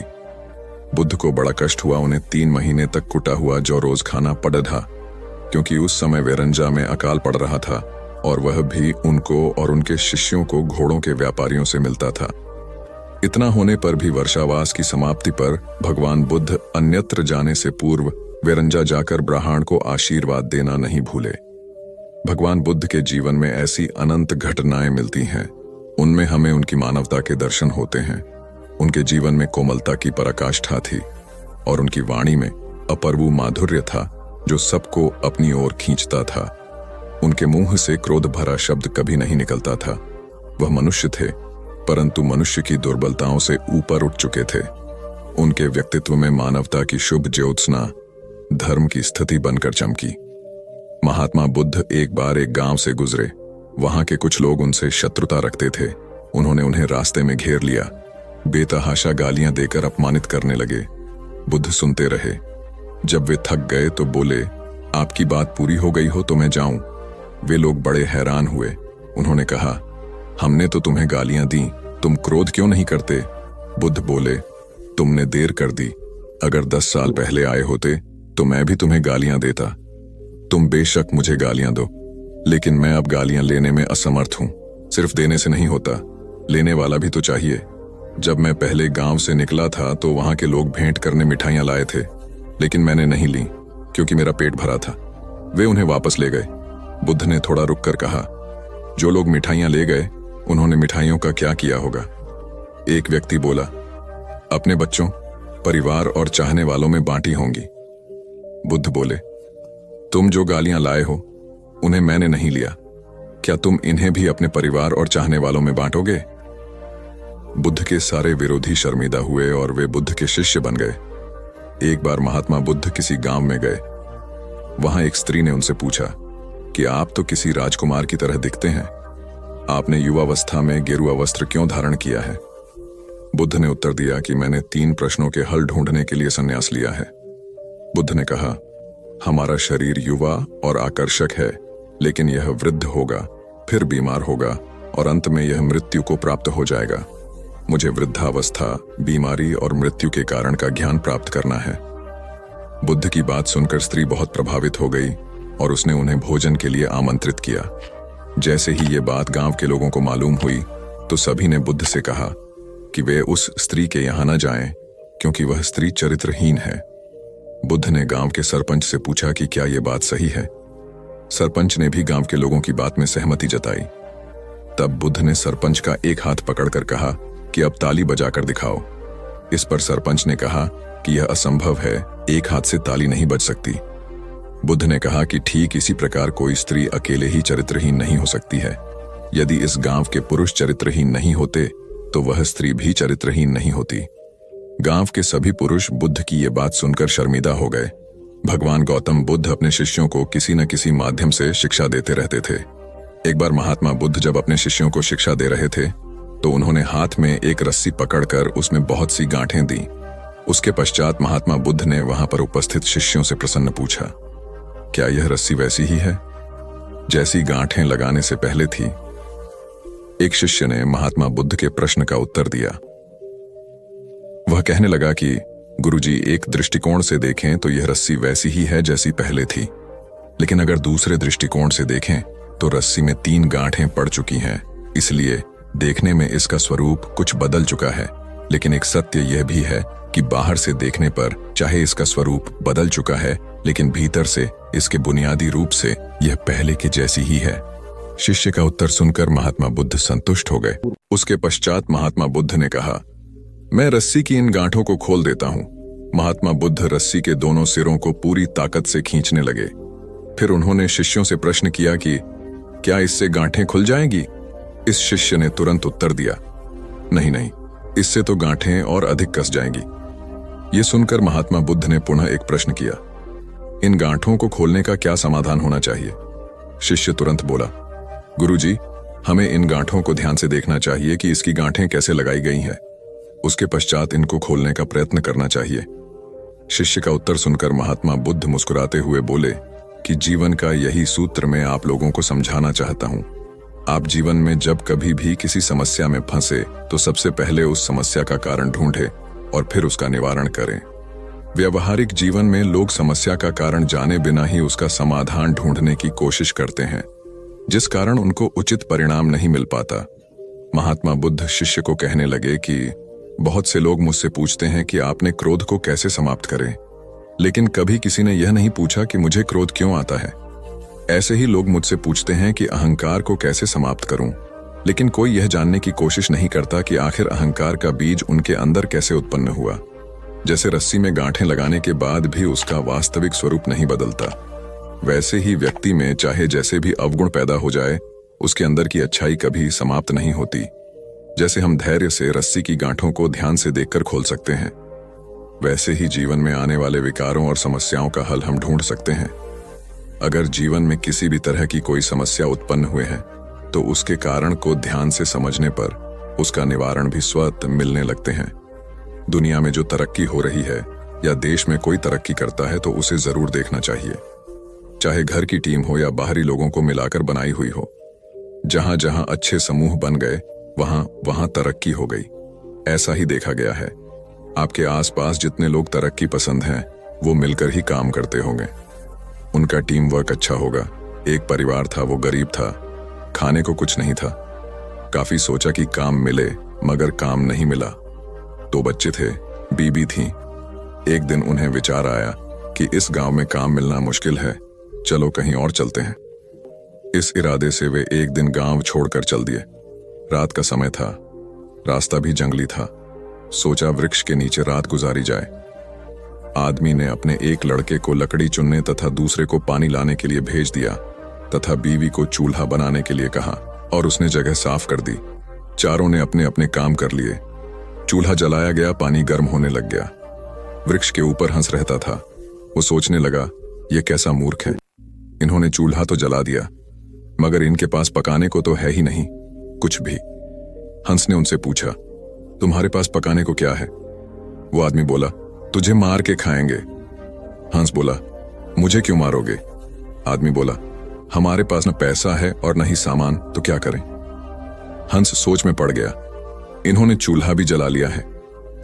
बुद्ध को बड़ा कष्ट हुआ। उन्हें 3 महीने तक कुटा हुआ जौ रोज खाना पड़ा था, क्योंकि उस समय वेरंजा में अकाल पड़ रहा था और वह भी उनको और उनके शिष्यों को घोड़ों के व्यापारियों से मिलता था। इतना होने पर भी वर्षावास की समाप्ति पर भगवान बुद्ध अन्यत्र जाने से पूर्व वेरंजा जाकर ब्राह्मण को आशीर्वाद देना नहीं भूले। भगवान बुद्ध के जीवन में ऐसी अनंत घटनाएं मिलती हैं, उनमें हमें उनकी मानवता के दर्शन होते हैं। उनके जीवन में कोमलता की पराकाष्ठा थी और उनकी वाणी में अपूर्व माधुर्य था जो सबको अपनी ओर खींचता था। उनके मुंह से क्रोध भरा शब्द कभी नहीं निकलता था। वह मनुष्य थे, परंतु मनुष्य की दुर्बलताओं से ऊपर उठ चुके थे। उनके व्यक्तित्व में मानवता की शुभ ज्योत्सना धर्म की स्थिति बनकर चमकी। महात्मा बुद्ध एक बार एक गांव से गुजरे। वहां के कुछ लोग उनसे शत्रुता रखते थे। उन्होंने उन्हें रास्ते में घेर लिया, बेतहाशा गालियां देकर अपमानित करने लगे। बुद्ध सुनते रहे। जब वे थक गए तो बोले, आपकी बात पूरी हो गई हो तो मैं जाऊं। वे लोग बड़े हैरान हुए। उन्होंने कहा, हमने तो तुम्हें गालियां दी, तुम क्रोध क्यों नहीं करते? बुद्ध बोले, तुमने देर कर दी। अगर 10 साल पहले आए होते तो मैं भी तुम्हें गालियां देता। तुम बेशक मुझे गालियां दो, लेकिन मैं अब गालियां लेने में असमर्थ हूं। सिर्फ देने से नहीं होता, लेने वाला भी तो चाहिए। जब मैं पहले गांव से निकला था तो वहां के लोग भेंट करने मिठाइयां लाए थे, लेकिन मैंने नहीं ली क्योंकि मेरा पेट भरा था। वे उन्हें वापस ले गए। बुद्ध ने थोड़ा रुककर कहा, जो लोग मिठाइयां ले गए उन्होंने मिठाइयों का क्या किया होगा? एक व्यक्ति बोला, अपने बच्चों, परिवार और चाहने वालों में बांटी होंगी। बुद्ध बोले, तुम जो गालियां लाए हो उन्हें मैंने नहीं लिया। क्या तुम इन्हें भी अपने परिवार और चाहने वालों में बांटोगे? बुद्ध के सारे विरोधी शर्मिंदा हुए और वे बुद्ध के शिष्य बन गए। एक बार महात्मा बुद्ध किसी गांव में गए। वहां एक स्त्री ने उनसे पूछा कि आप तो किसी राजकुमार की तरह दिखते हैं, आपने युवावस्था में गेरुआ वस्त्र क्यों धारण किया है? बुद्ध ने उत्तर दिया कि मैंने 3 प्रश्नों के हल ढूंढने के लिए संन्यास लिया है। बुद्ध ने कहा, हमारा शरीर युवा और आकर्षक है, लेकिन यह वृद्ध होगा, फिर बीमार होगा और अंत में यह मृत्यु को प्राप्त हो जाएगा। मुझे वृद्धावस्था, बीमारी और मृत्यु के कारण का ज्ञान प्राप्त करना है। बुद्ध की बात सुनकर स्त्री बहुत प्रभावित हो गई और उसने उन्हें भोजन के लिए आमंत्रित किया। जैसे ही ये बात गांव के लोगों को मालूम हुई तो सभी ने बुद्ध से कहा कि वे उस स्त्री के यहाँ न जाएं, क्योंकि वह स्त्री चरित्रहीन है। बुद्ध ने गांव के सरपंच से पूछा कि क्या यह बात सही है। सरपंच ने भी गांव के लोगों की बात में सहमति जताई। तब बुद्ध ने सरपंच का एक हाथ पकड़कर कहा कि अब ताली बजाकर दिखाओ। इस पर सरपंच ने कहा कि यह असंभव है, एक हाथ से ताली नहीं बज सकती। बुद्ध ने कहा कि ठीक इसी प्रकार कोई स्त्री अकेले ही चरित्रहीन नहीं हो सकती है। यदि इस गांव के पुरुष चरित्रहीन नहीं होते तो वह स्त्री भी चरित्रहीन नहीं होती। गांव के सभी पुरुष बुद्ध की ये बात सुनकर शर्मिंदा हो गए। भगवान गौतम बुद्ध अपने शिष्यों को किसी न किसी माध्यम से शिक्षा देते रहते थे। एक बार महात्मा बुद्ध जब अपने शिष्यों को शिक्षा दे रहे थे तो उन्होंने हाथ में एक रस्सी पकड़कर उसमें बहुत सी गांठें दी। उसके पश्चात महात्मा बुद्ध ने वहां पर उपस्थित शिष्यों से प्रसन्न पूछा, क्या यह रस्सी वैसी ही है जैसी गांठें लगाने से पहले थी? एक शिष्य ने महात्मा बुद्ध के प्रश्न का उत्तर दिया। वह कहने लगा कि गुरुजी, एक दृष्टिकोण से देखें तो यह रस्सी वैसी ही है जैसी पहले थी, लेकिन अगर दूसरे दृष्टिकोण से देखें तो रस्सी में 3 गांठें पड़ चुकी हैं। इसलिए देखने में इसका स्वरूप कुछ बदल चुका है, लेकिन एक सत्य यह भी है कि बाहर से देखने पर चाहे इसका स्वरूप बदल चुका है, लेकिन भीतर से इसके बुनियादी रूप से यह पहले के जैसी ही है। शिष्य का उत्तर सुनकर महात्मा बुद्ध संतुष्ट हो गए। उसके पश्चात महात्मा बुद्ध ने कहा, मैं रस्सी की इन गांठों को खोल देता हूं। महात्मा बुद्ध रस्सी के दोनों सिरों को पूरी ताकत से खींचने लगे। फिर उन्होंने शिष्यों से प्रश्न किया कि क्या इससे गांठें खुल जाएंगी? इस शिष्य ने तुरंत उत्तर दिया, नहीं नहीं, इससे तो गांठें और अधिक कस जाएंगी। ये सुनकर महात्मा बुद्ध ने पुनः एक प्रश्न किया, इन गांठों को खोलने का क्या समाधान होना चाहिए? शिष्य तुरंत बोला, गुरुजी, हमें इन गांठों को ध्यान से देखना चाहिए कि इसकी गांठें कैसे लगाई गई हैं। उसके पश्चात इनको खोलने का प्रयत्न करना चाहिए। शिष्य का उत्तर सुनकर महात्मा बुद्ध मुस्कुराते हुए बोले कि जीवन का यही सूत्र मैं आप लोगों को समझाना चाहता हूं। आप जीवन में जब कभी भी किसी समस्या में फंसे तो सबसे पहले उस समस्या का कारण ढूंढें और फिर उसका निवारण करें। व्यवहारिक जीवन में लोग समस्या का कारण जाने बिना ही उसका समाधान ढूंढने की कोशिश करते हैं, जिस कारण उनको उचित परिणाम नहीं मिल पाता। महात्मा बुद्ध शिष्य को कहने लगे कि बहुत से लोग मुझसे पूछते हैं कि आपने क्रोध को कैसे समाप्त करें, लेकिन कभी किसी ने यह नहीं पूछा कि मुझे क्रोध क्यों आता है। ऐसे ही लोग मुझसे पूछते हैं कि अहंकार को कैसे समाप्त करूं, लेकिन कोई यह जानने की कोशिश नहीं करता कि आखिर अहंकार का बीज उनके अंदर कैसे उत्पन्न हुआ। जैसे रस्सी में गांठें लगाने के बाद भी उसका वास्तविक स्वरूप नहीं बदलता, वैसे ही व्यक्ति में चाहे जैसे भी अवगुण पैदा हो जाए, उसके अंदर की अच्छाई कभी समाप्त नहीं होती। जैसे हम धैर्य से रस्सी की गांठों को ध्यान से देखकर खोल सकते हैं, वैसे ही जीवन में आने वाले विकारों और समस्याओं का हल हम ढूंढ सकते हैं। अगर जीवन में किसी भी तरह की कोई समस्या उत्पन्न हुए है तो उसके कारण को ध्यान से समझने पर उसका निवारण भी स्वतः मिलने लगते हैं। दुनिया में जो तरक्की हो रही है या देश में कोई तरक्की करता है तो उसे जरूर देखना चाहिए, चाहे घर की टीम हो या बाहरी लोगों को मिलाकर बनाई हुई हो। जहां जहां अच्छे समूह बन गए वहां वहां तरक्की हो गई। ऐसा ही देखा गया है। आपके आसपास जितने लोग तरक्की पसंद हैं वो मिलकर ही काम करते होंगे, उनका टीम वर्क अच्छा होगा। एक परिवार था, वो गरीब था, खाने को कुछ नहीं था। काफी सोचा कि काम मिले, मगर काम नहीं मिला। 2 बच्चे थे, बीबी थी। एक दिन उन्हें विचार आया कि इस गांव में काम मिलना मुश्किल है, चलो कहीं और चलते हैं। इस इरादे से वे एक दिन गांव छोड़कर चल दिए। रात का समय था, रास्ता भी जंगली था। सोचा वृक्ष के नीचे रात गुजारी जाए। आदमी ने अपने एक लड़के को लकड़ी चुनने तथा दूसरे को पानी लाने के लिए भेज दिया तथा बीवी को चूल्हा बनाने के लिए कहा और उसने जगह साफ कर दी। चारों ने अपने अपने काम कर लिए। चूल्हा जलाया गया, पानी गर्म होने लग गया। वृक्ष के ऊपर हंस रहता था। वो सोचने लगा, ये कैसा मूर्ख है, इन्होंने चूल्हा तो जला दिया मगर इनके पास पकाने को तो है ही नहीं कुछ भी। हंस ने उनसे पूछा, तुम्हारे पास पकाने को क्या है? वो आदमी बोला, तुझे मार के खाएंगे। हंस बोला, मुझे क्यों मारोगे? आदमी बोला, हमारे पास न पैसा है और न ही सामान, तो क्या करें? हंस सोच में पड़ गया। इन्होंने चूल्हा भी जला लिया है,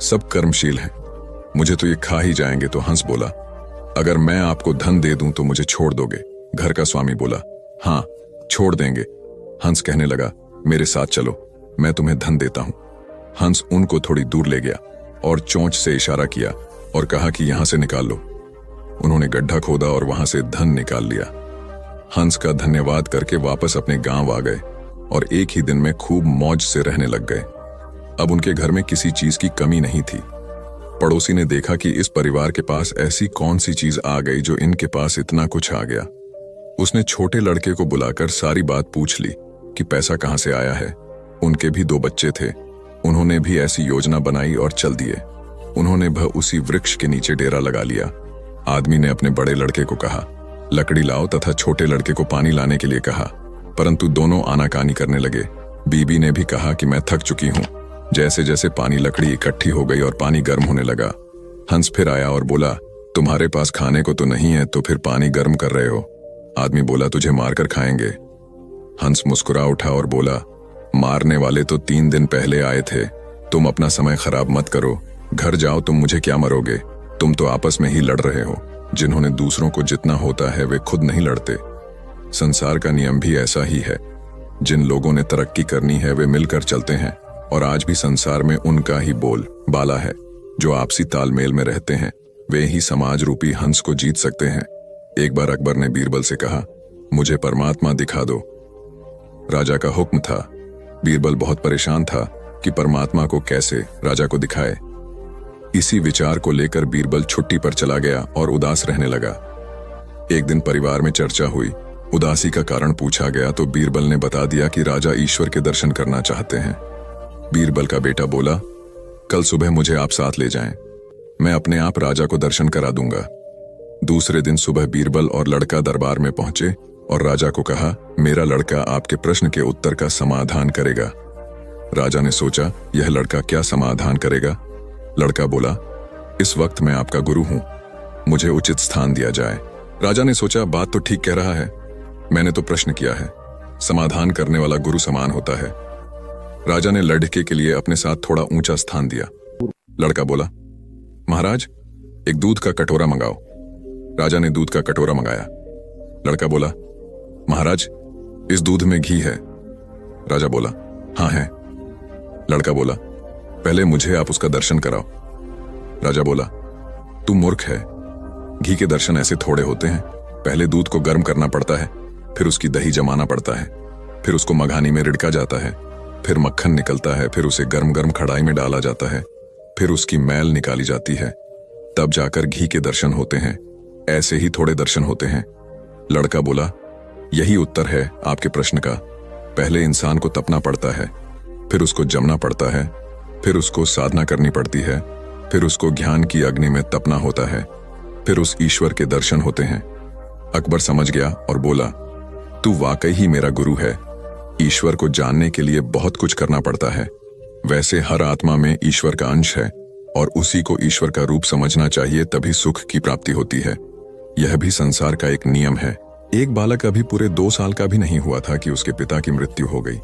सब कर्मशील हैं, मुझे तो ये खा ही जाएंगे। तो हंस बोला, अगर मैं आपको धन दे दूं तो मुझे छोड़ दोगे? घर का स्वामी बोला, हाँ छोड़ देंगे। हंस कहने लगा, मेरे साथ चलो, मैं तुम्हें धन देता हूं। हंस उनको थोड़ी दूर ले गया और चोंच से इशारा किया और कहा कि यहां से निकाल लो। उन्होंने गड्ढा खोदा और वहां से धन निकाल लिया। हंस का धन्यवाद करके वापस अपने गांव आ गए और एक ही दिन में खूब मौज से रहने लग गए। अब उनके घर में किसी चीज की कमी नहीं थी। पड़ोसी ने देखा कि इस परिवार के पास ऐसी कौन सी चीज आ गई जो इनके पास इतना कुछ आ गया। उसने छोटे लड़के को बुलाकर सारी बात पूछ ली कि पैसा कहां से आया है। उनके भी 2 बच्चे थे, उन्होंने भी ऐसी योजना बनाई और चल दिए। उन्होंने उसी वृक्ष के नीचे डेरा लगा लिया। आदमी ने अपने बड़े लड़के को कहा, लकड़ी लाओ, तथा छोटे लड़के को पानी लाने के लिए कहा, परंतु दोनों आनाकानी करने लगे। बीबी ने भी कहा कि मैं थक चुकी हूं। जैसे जैसे पानी लकड़ी इकट्ठी हो गई और पानी गर्म होने लगा, हंस फिर आया और बोला, तुम्हारे पास खाने को तो नहीं है, तो फिर पानी गर्म कर रहे हो? आदमी बोला, तुझे मारकर खाएंगे। हंस मुस्कुरा उठा और बोला, मारने वाले तो 3 दिन पहले आए थे, तुम अपना समय खराब मत करो, घर जाओ, तुम मुझे क्या मरोगे? तुम तो आपस में ही लड़ रहे हो। जिन्होंने दूसरों को जितना होता है वे खुद नहीं लड़ते। संसार का नियम भी ऐसा ही है। जिन लोगों ने तरक्की करनी है वे मिलकर चलते हैं, और आज भी संसार में उनका ही बोल बाला है। जो आपसी तालमेल में रहते हैं वे ही समाज रूपी हंस को जीत सकते हैं। एक बार अकबर ने बीरबल से कहा, मुझे परमात्मा दिखा दो। राजा का हुक्म था। बीरबल बहुत परेशान था कि परमात्मा को कैसे राजा को दिखाए। इसी विचार को लेकर बीरबल छुट्टी पर चला गया और उदास रहने लगा। एक दिन परिवार में चर्चा हुई। उदासी का कारण पूछा गया तो बीरबल ने बता दिया कि राजा ईश्वर के दर्शन करना चाहते हैं। बीरबल का बेटा बोला, कल सुबह मुझे आप साथ ले जाएं, मैं अपने आप राजा को दर्शन करा दूंगा। दूसरे दिन सुबह बीरबल और लड़का दरबार में पहुंचे और राजा को कहा, मेरा लड़का आपके प्रश्न के उत्तर का समाधान करेगा। राजा ने सोचा, यह लड़का क्या समाधान करेगा? लड़का बोला, इस वक्त मैं आपका गुरु हूं, मुझे उचित स्थान दिया जाए। राजा ने सोचा, बात तो ठीक कह रहा है, मैंने तो प्रश्न किया है, समाधान करने वाला गुरु समान होता है। राजा ने लड़के के लिए अपने साथ थोड़ा ऊंचा स्थान दिया। लड़का बोला, महाराज एक दूध का कटोरा मंगाओ। राजा ने दूध का कटोरा मंगाया। लड़का बोला, महाराज इस दूध में घी है? राजा बोला, हाँ है। लड़का बोला, पहले मुझे आप उसका दर्शन कराओ। राजा बोला, तू मूर्ख है, घी के दर्शन ऐसे थोड़े होते हैं। पहले दूध को गर्म करना पड़ता है, फिर उसकी दही जमाना पड़ता है, फिर उसको मघानी में रिड़का जाता है, फिर मक्खन निकलता है, फिर उसे गर्म गर्म कढ़ाई में डाला जाता है, फिर उसकी मैल निकाली जाती है, तब जाकर घी के दर्शन होते हैं। ऐसे ही थोड़े दर्शन होते हैं। लड़का बोला, यही उत्तर है आपके प्रश्न का। पहले इंसान को तपना पड़ता है, फिर उसको जमना पड़ता है, फिर उसको साधना करनी पड़ती है, फिर उसको ज्ञान की अग्नि में तपना होता है, फिर उस ईश्वर के दर्शन होते हैं। अकबर समझ गया और बोला, तू वाकई ही मेरा गुरु है। ईश्वर को जानने के लिए बहुत कुछ करना पड़ता है। वैसे हर आत्मा में ईश्वर का अंश है और उसी को ईश्वर का रूप समझना चाहिए, तभी सुख की प्राप्ति होती है। यह भी संसार का एक नियम है। एक बालक अभी पूरे 2 साल का भी नहीं हुआ था कि उसके पिता की मृत्यु हो गई।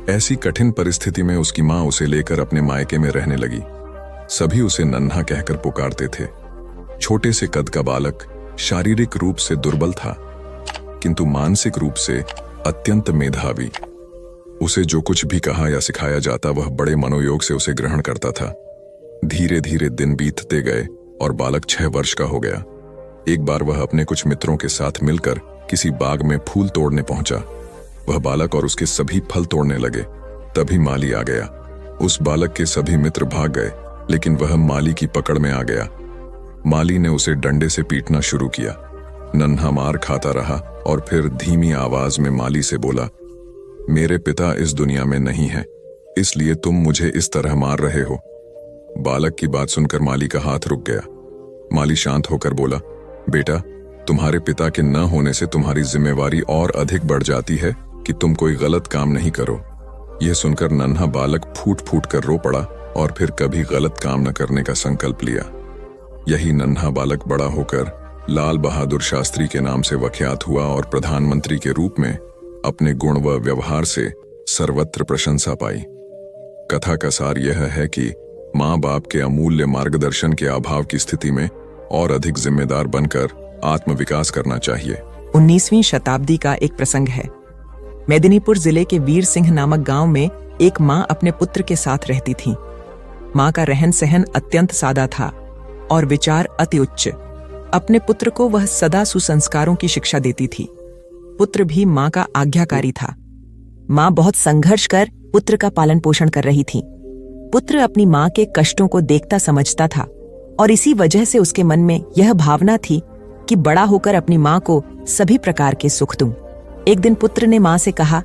ऐसी कठिन परिस्थिति में उसकी मां उसे लेकर अपने मायके में रहने लगी। सभी उसे नन्हा कहकर पुकारते थे। छोटे से कद का बालक शारीरिक रूप से दुर्बल था, किंतु मानसिक रूप से अत्यंत मेधावी। उसे जो कुछ भी कहा या सिखाया जाता वह बड़े मनोयोग से उसे ग्रहण करता था। धीरे धीरे दिन बीतते गए और बालक 6 वर्ष का हो गया। एक बार वह अपने कुछ मित्रों के साथ मिलकर किसी बाग में फूल तोड़ने पहुंचा। वह बालक और उसके सभी फल तोड़ने लगे। तभी माली आ गया। उस बालक के सभी मित्र भाग गए, लेकिन वह माली की पकड़ में आ गया। माली ने उसे डंडे से पीटना शुरू किया। नन्हा मार खाता रहा और फिर धीमी आवाज में माली से बोला, मेरे पिता इस दुनिया में नहीं है, इसलिए तुम मुझे इस तरह मार रहे हो। बालक की बात सुनकर माली का हाथ रुक गया। माली शांत होकर बोला, बेटा, तुम्हारे पिता के न होने से तुम्हारी जिम्मेवारी और अधिक बढ़ जाती है कि तुम कोई गलत काम नहीं करो। यह सुनकर नन्हा बालक फूट फूट कर रो पड़ा और फिर कभी गलत काम न करने का संकल्प लिया। यही नन्हा बालक बड़ा होकर लाल बहादुर शास्त्री के नाम से वख्यात हुआ और प्रधानमंत्री के रूप में अपने गुण व व्यवहार से सर्वत्र प्रशंसा पाई। कथा का सार यह है कि माँ बाप के अमूल्य मार्गदर्शन के अभाव की स्थिति में और अधिक जिम्मेदार बनकर आत्मविकास करना चाहिए।
19वीं शताब्दी का एक प्रसंग है। मेदिनीपुर जिले के वीर सिंह नामक गांव में एक माँ अपने पुत्र के साथ रहती थी। माँ का रहन सहन अत्यंत सादा था और विचार अति उच्च। अपने पुत्र को वह सदा सुसंस्कारों की शिक्षा देती थी। पुत्र भी माँ का आज्ञाकारी था। माँ बहुत संघर्ष कर पुत्र का पालन पोषण कर रही थी। पुत्र अपनी माँ के कष्टों को देखता समझता था और इसी वजह से उसके मन में यह भावना थी कि बड़ा होकर अपनी माँ को सभी प्रकार के सुख दूं। एक दिन पुत्र ने माँ से कहा,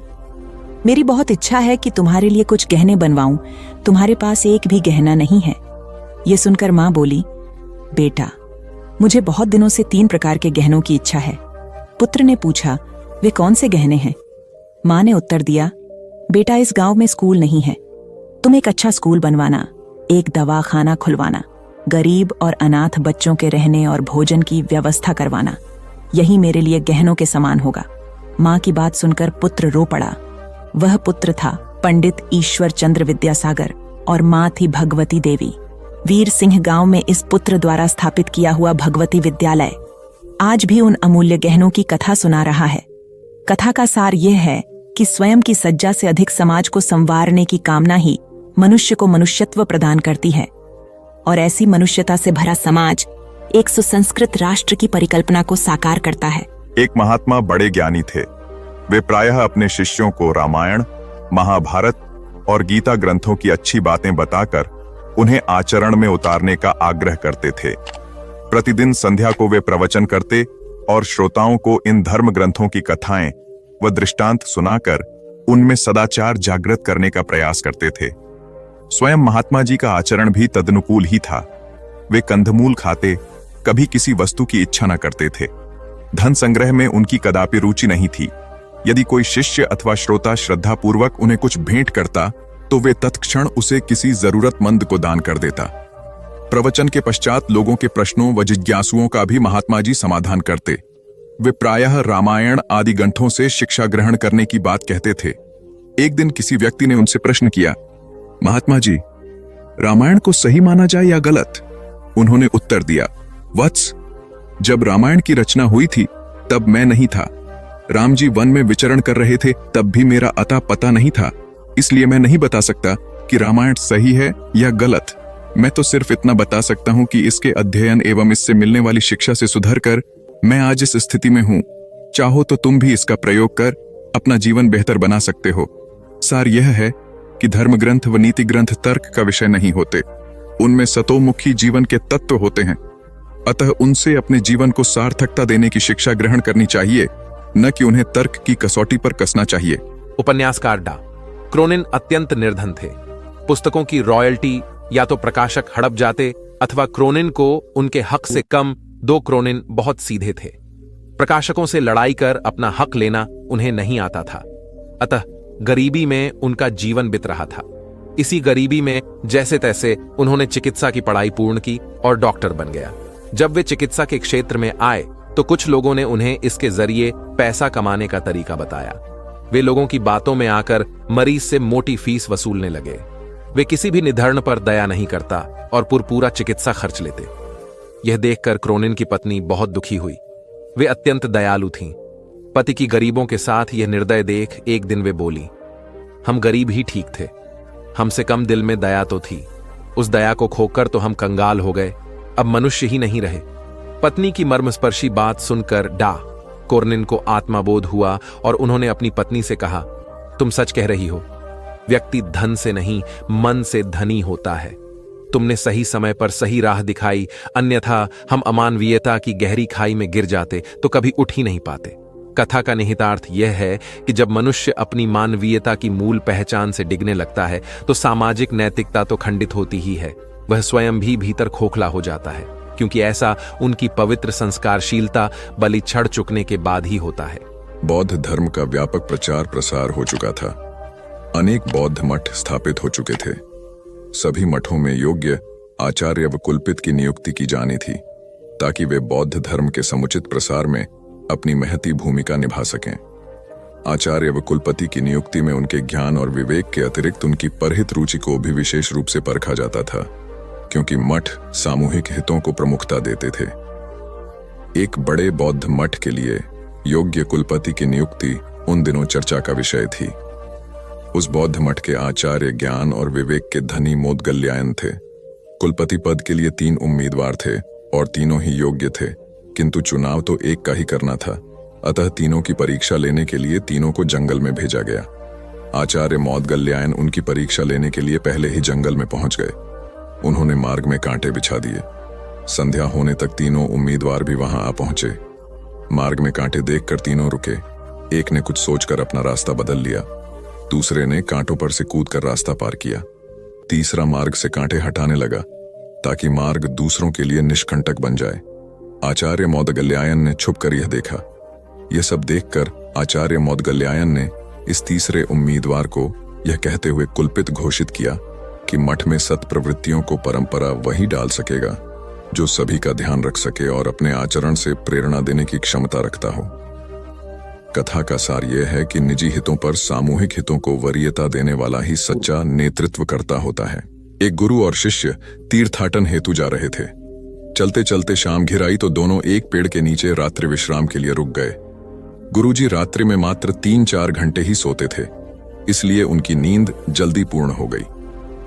मेरी बहुत इच्छा है कि तुम्हारे लिए कुछ गहने बनवाऊं, तुम्हारे पास एक भी गहना नहीं है। ये सुनकर माँ बोली, बेटा, मुझे बहुत दिनों से 3 प्रकार के गहनों की इच्छा है। पुत्र ने पूछा, वे कौन से गहने हैं? माँ ने उत्तर दिया, बेटा, इस गांव में स्कूल नहीं है, तुम एक अच्छा स्कूल बनवाना, एक दवाखाना खुलवाना, गरीब और अनाथ बच्चों के रहने और भोजन की व्यवस्था करवाना, यही मेरे लिए गहनों के समान होगा। माँ की बात सुनकर पुत्र रो पड़ा। वह पुत्र था पंडित ईश्वर चंद्र विद्यासागर और माँ थी भगवती देवी। वीर सिंह गांव में इस पुत्र द्वारा स्थापित किया हुआ भगवती विद्यालय आज भी उन अमूल्य गहनों की कथा सुना रहा है। कथा का सार यह है कि स्वयं की सज्जा से अधिक समाज को संवारने की कामना ही मनुष्य को मनुष्यत्व प्रदान करती है और ऐसी मनुष्यता से भरा समाज एक सुसंस्कृत राष्ट्र की परिकल्पना को साकार करता है।
एक महात्मा बड़े ज्ञानी थे। वे प्रायः अपने शिष्यों को रामायण, महाभारत और गीता ग्रंथों की अच्छी बातें बताकर उन्हें आचरण में उतारने का आग्रह करते थे। प्रतिदिन संध्या को वे प्रवचन करते और श्रोताओं को इन धर्म ग्रंथों की कथाएं व दृष्टांत सुनाकर उनमें सदाचार जागृत करने का प्रयास करते थे। स्वयं महात्मा जी का आचरण भी तदनुकूल ही था। वे कंदमूल खाते, कभी किसी वस्तु की इच्छा न करते थे। धन संग्रह में उनकी कदापि रुचि नहीं थी। यदि कोई शिष्य अथवा श्रोता श्रद्धापूर्वक उन्हें कुछ भेंट करता तो वे तत्क्षण उसे किसी जरूरतमंद को दान कर देता। प्रवचन के पश्चात लोगों के प्रश्नों व जिज्ञासुओं का भी महात्मा जी समाधान करते। वे प्रायः रामायण आदि ग्रंथों से शिक्षा ग्रहण करने की बात कहते थे। एक दिन किसी व्यक्ति ने उनसे प्रश्न किया, महात्मा जी, रामायण को सही माना जाए या गलत? उन्होंने उत्तर दिया, वत्स, जब रामायण की रचना हुई थी तब मैं नहीं था। राम जी वन में विचरण कर रहे थे, तब भी मेरा अता पता नहीं था। इसलिए मैं नहीं बता सकता कि रामायण सही है या गलत। मैं तो सिर्फ इतना बता सकता हूं कि इसके अध्ययन एवं इससे मिलने वाली शिक्षा से सुधर कर मैं आज इस स्थिति में हूं। चाहो तो तुम भी इसका प्रयोग कर अपना जीवन बेहतर बना सकते हो। सार यह है कि धर्म ग्रंथ व नीति ग्रंथ तर्क का विषय नहीं होते। उनमें सतोमुखी जीवन के तत्व होते हैं। अतः उनसे अपने जीवन को सार्थकता देने की शिक्षा ग्रहण करनी चाहिए, न कि उन्हें तर्क की कसौटी पर कसना चाहिए।
उपन्यासकार डा क्रोनिन अत्यंत निर्धन थे। पुस्तकों की रॉयल्टी या तो प्रकाशक हड़प जाते अथवा क्रोनिन को उनके हक से कम 2 क्रोनिन बहुत सीधे थे। प्रकाशकों से लड़ाई कर अपना हक लेना उन्हें नहीं आता था। अतः गरीबी में उनका जीवन बीत रहा था। इसी गरीबी में जैसे तैसे उन्होंने चिकित्सा की पढ़ाई पूर्ण की और डॉक्टर बन गया। जब वे चिकित्सा के क्षेत्र में आए तो कुछ लोगों ने उन्हें इसके जरिए पैसा कमाने का तरीका बताया। वे लोगों की बातों में आकर मरीज से मोटी फीस वसूलने लगे। वे किसी भी निधन पर दया नहीं करता और पूरा चिकित्सा खर्च लेते। यह देखकर क्रोनिन की पत्नी बहुत दुखी हुई। वे अत्यंत दयालु थीं। पति की गरीबों के साथ यह निर्दय देख एक दिन वे बोली, हम गरीब ही ठीक थे, हमसे कम दिल में दया तो थी। उस दया को खोकर तो हम कंगाल हो गए, अब मनुष्य ही नहीं रहे। पत्नी की मर्मस्पर्शी बात सुनकर डा क्रोनिन को आत्मबोध हुआ और उन्होंने अपनी पत्नी से कहा, तुम सच कह रही हो। व्यक्ति धन से नहीं मन से धनी होता है। तुमने सही समय पर सही राह दिखाई, अन्यथा हम अमानवीयता की गहरी खाई में गिर जाते तो कभी उठ ही नहीं पाते। कथा का निहितार्थ यह है कि जब मनुष्य अपनी मानवीयता की मूल पहचान से डिगने लगता है तो सामाजिक नैतिकता तो खंडित होती ही है, वह स्वयं भी भीतर खोखला हो जाता है, क्योंकि ऐसा उनकी पवित्र संस्कारशीलता बलि छड़ चुकने के बाद ही होता है।
बौद्ध धर्म का व्यापक प्रचार प्रसार हो चुका था। अनेक बौद्ध मठ स्थापित हो चुके थे। सभी मठों में योग्य आचार्य व कुलपित की नियुक्ति की जानी थी, ताकि वे बौद्ध धर्म के समुचित प्रसार में अपनी महती भूमिका निभा सकें। आचार्य व कुलपति की नियुक्ति में उनके ज्ञान और विवेक के अतिरिक्त उनकी परहित रुचि को भी विशेष रूप से परखा जाता था, क्योंकि मठ सामूहिक हितों को प्रमुखता देते थे। एक बड़े बौद्ध मठ के लिए योग्य कुलपति की नियुक्ति उन दिनों चर्चा का विषय थी। उस बौद्ध मठ के आचार्य ज्ञान और विवेक के धनी मोदगल्यायन थे। कुलपति पद के लिए 3 उम्मीदवार थे और तीनों ही योग्य थे, किंतु चुनाव तो एक का ही करना था। अतः तीनों की परीक्षा लेने के लिए तीनों को जंगल में भेजा गया। आचार्य मोदगल्यायन उनकी परीक्षा लेने के लिए पहले ही जंगल में पहुंच गए। उन्होंने मार्ग में कांटे बिछा दिए। संध्या होने तक तीनों उम्मीदवार भी वहां आ पहुंचे। मार्ग में कांटे देखकर तीनों रुके। एक ने कुछ सोचकर अपना रास्ता बदल लिया, दूसरे ने कांटों पर से कूदकर रास्ता पार किया, तीसरा मार्ग से कांटे हटाने लगा ताकि मार्ग दूसरों के लिए निष्कंटक बन जाए। आचार्य मोदगल्यायन ने छुपकर यह देखा। यह सब देखकर आचार्य मोदगल्यायन ने इस तीसरे उम्मीदवार को यह कहते हुए कुलपित घोषित किया कि मठ में सत्प्रवृत्तियों को परंपरा वही डाल सकेगा जो सभी का ध्यान रख सके और अपने आचरण से प्रेरणा देने की क्षमता रखता हो। कथा का सार यह है कि निजी हितों पर सामूहिक हितों को वरीयता देने वाला ही सच्चा नेतृत्वकर्ता होता है। एक गुरु और शिष्य तीर्थाटन हेतु जा रहे थे। चलते चलते शाम घिर आई तो दोनों एक पेड़ के नीचे रात्रि विश्राम के लिए रुक गए। गुरुजी रात्रि में मात्र 3-4 घंटे ही सोते थे, इसलिए उनकी नींद जल्दी पूर्ण हो गई।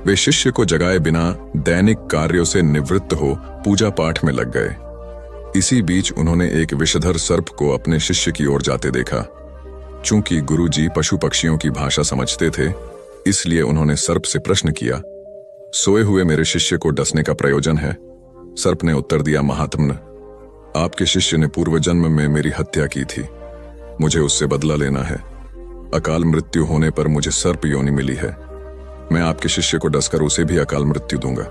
वे शिष्य को जगाए बिना दैनिक कार्यों से निवृत्त हो पूजा पाठ में लग गए। इसी बीच उन्होंने एक विषधर सर्प को अपने शिष्य की ओर जाते देखा। चूंकि गुरुजी पशु पक्षियों की भाषा समझते थे, इसलिए उन्होंने सर्प से प्रश्न किया, सोए हुए मेरे शिष्य को डसने का प्रयोजन है? सर्प ने उत्तर दिया, महात्मन, आपके शिष्य ने पूर्व जन्म में मेरी हत्या की थी। मुझे उससे बदला लेना है। अकाल मृत्यु होने पर मुझे सर्प योनि मिली है। मैं आपके शिष्य को डसकर उसे भी अकाल मृत्यु दूंगा।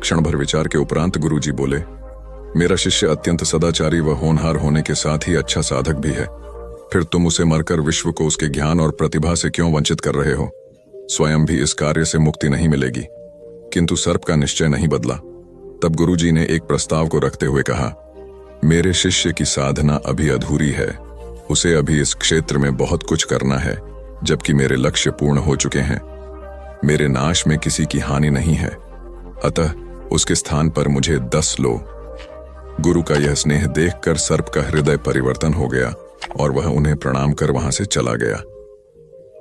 क्षण भर विचार के उपरांत गुरुजी बोले, मेरा शिष्य अत्यंत सदाचारी व होनहार होने के साथ ही अच्छा साधक भी है। फिर तुम उसे मरकर विश्व को उसके ज्ञान और प्रतिभा से क्यों वंचित कर रहे हो? स्वयं भी इस कार्य से मुक्ति नहीं मिलेगी। किंतु सर्प का निश्चय नहीं बदला। तब गुरुजी ने एक प्रस्ताव को रखते हुए कहा, मेरे शिष्य की साधना अभी अधूरी है। उसे अभी इस क्षेत्र में बहुत कुछ करना है, जबकि मेरे लक्ष्य पूर्ण हो चुके हैं। मेरे नाश में किसी की हानि नहीं है, अतः उसके स्थान पर मुझे 10 लो। गुरु का यह स्नेह देखकर सर्प का हृदय परिवर्तन हो गया और वह उन्हें प्रणाम कर वहां से चला गया।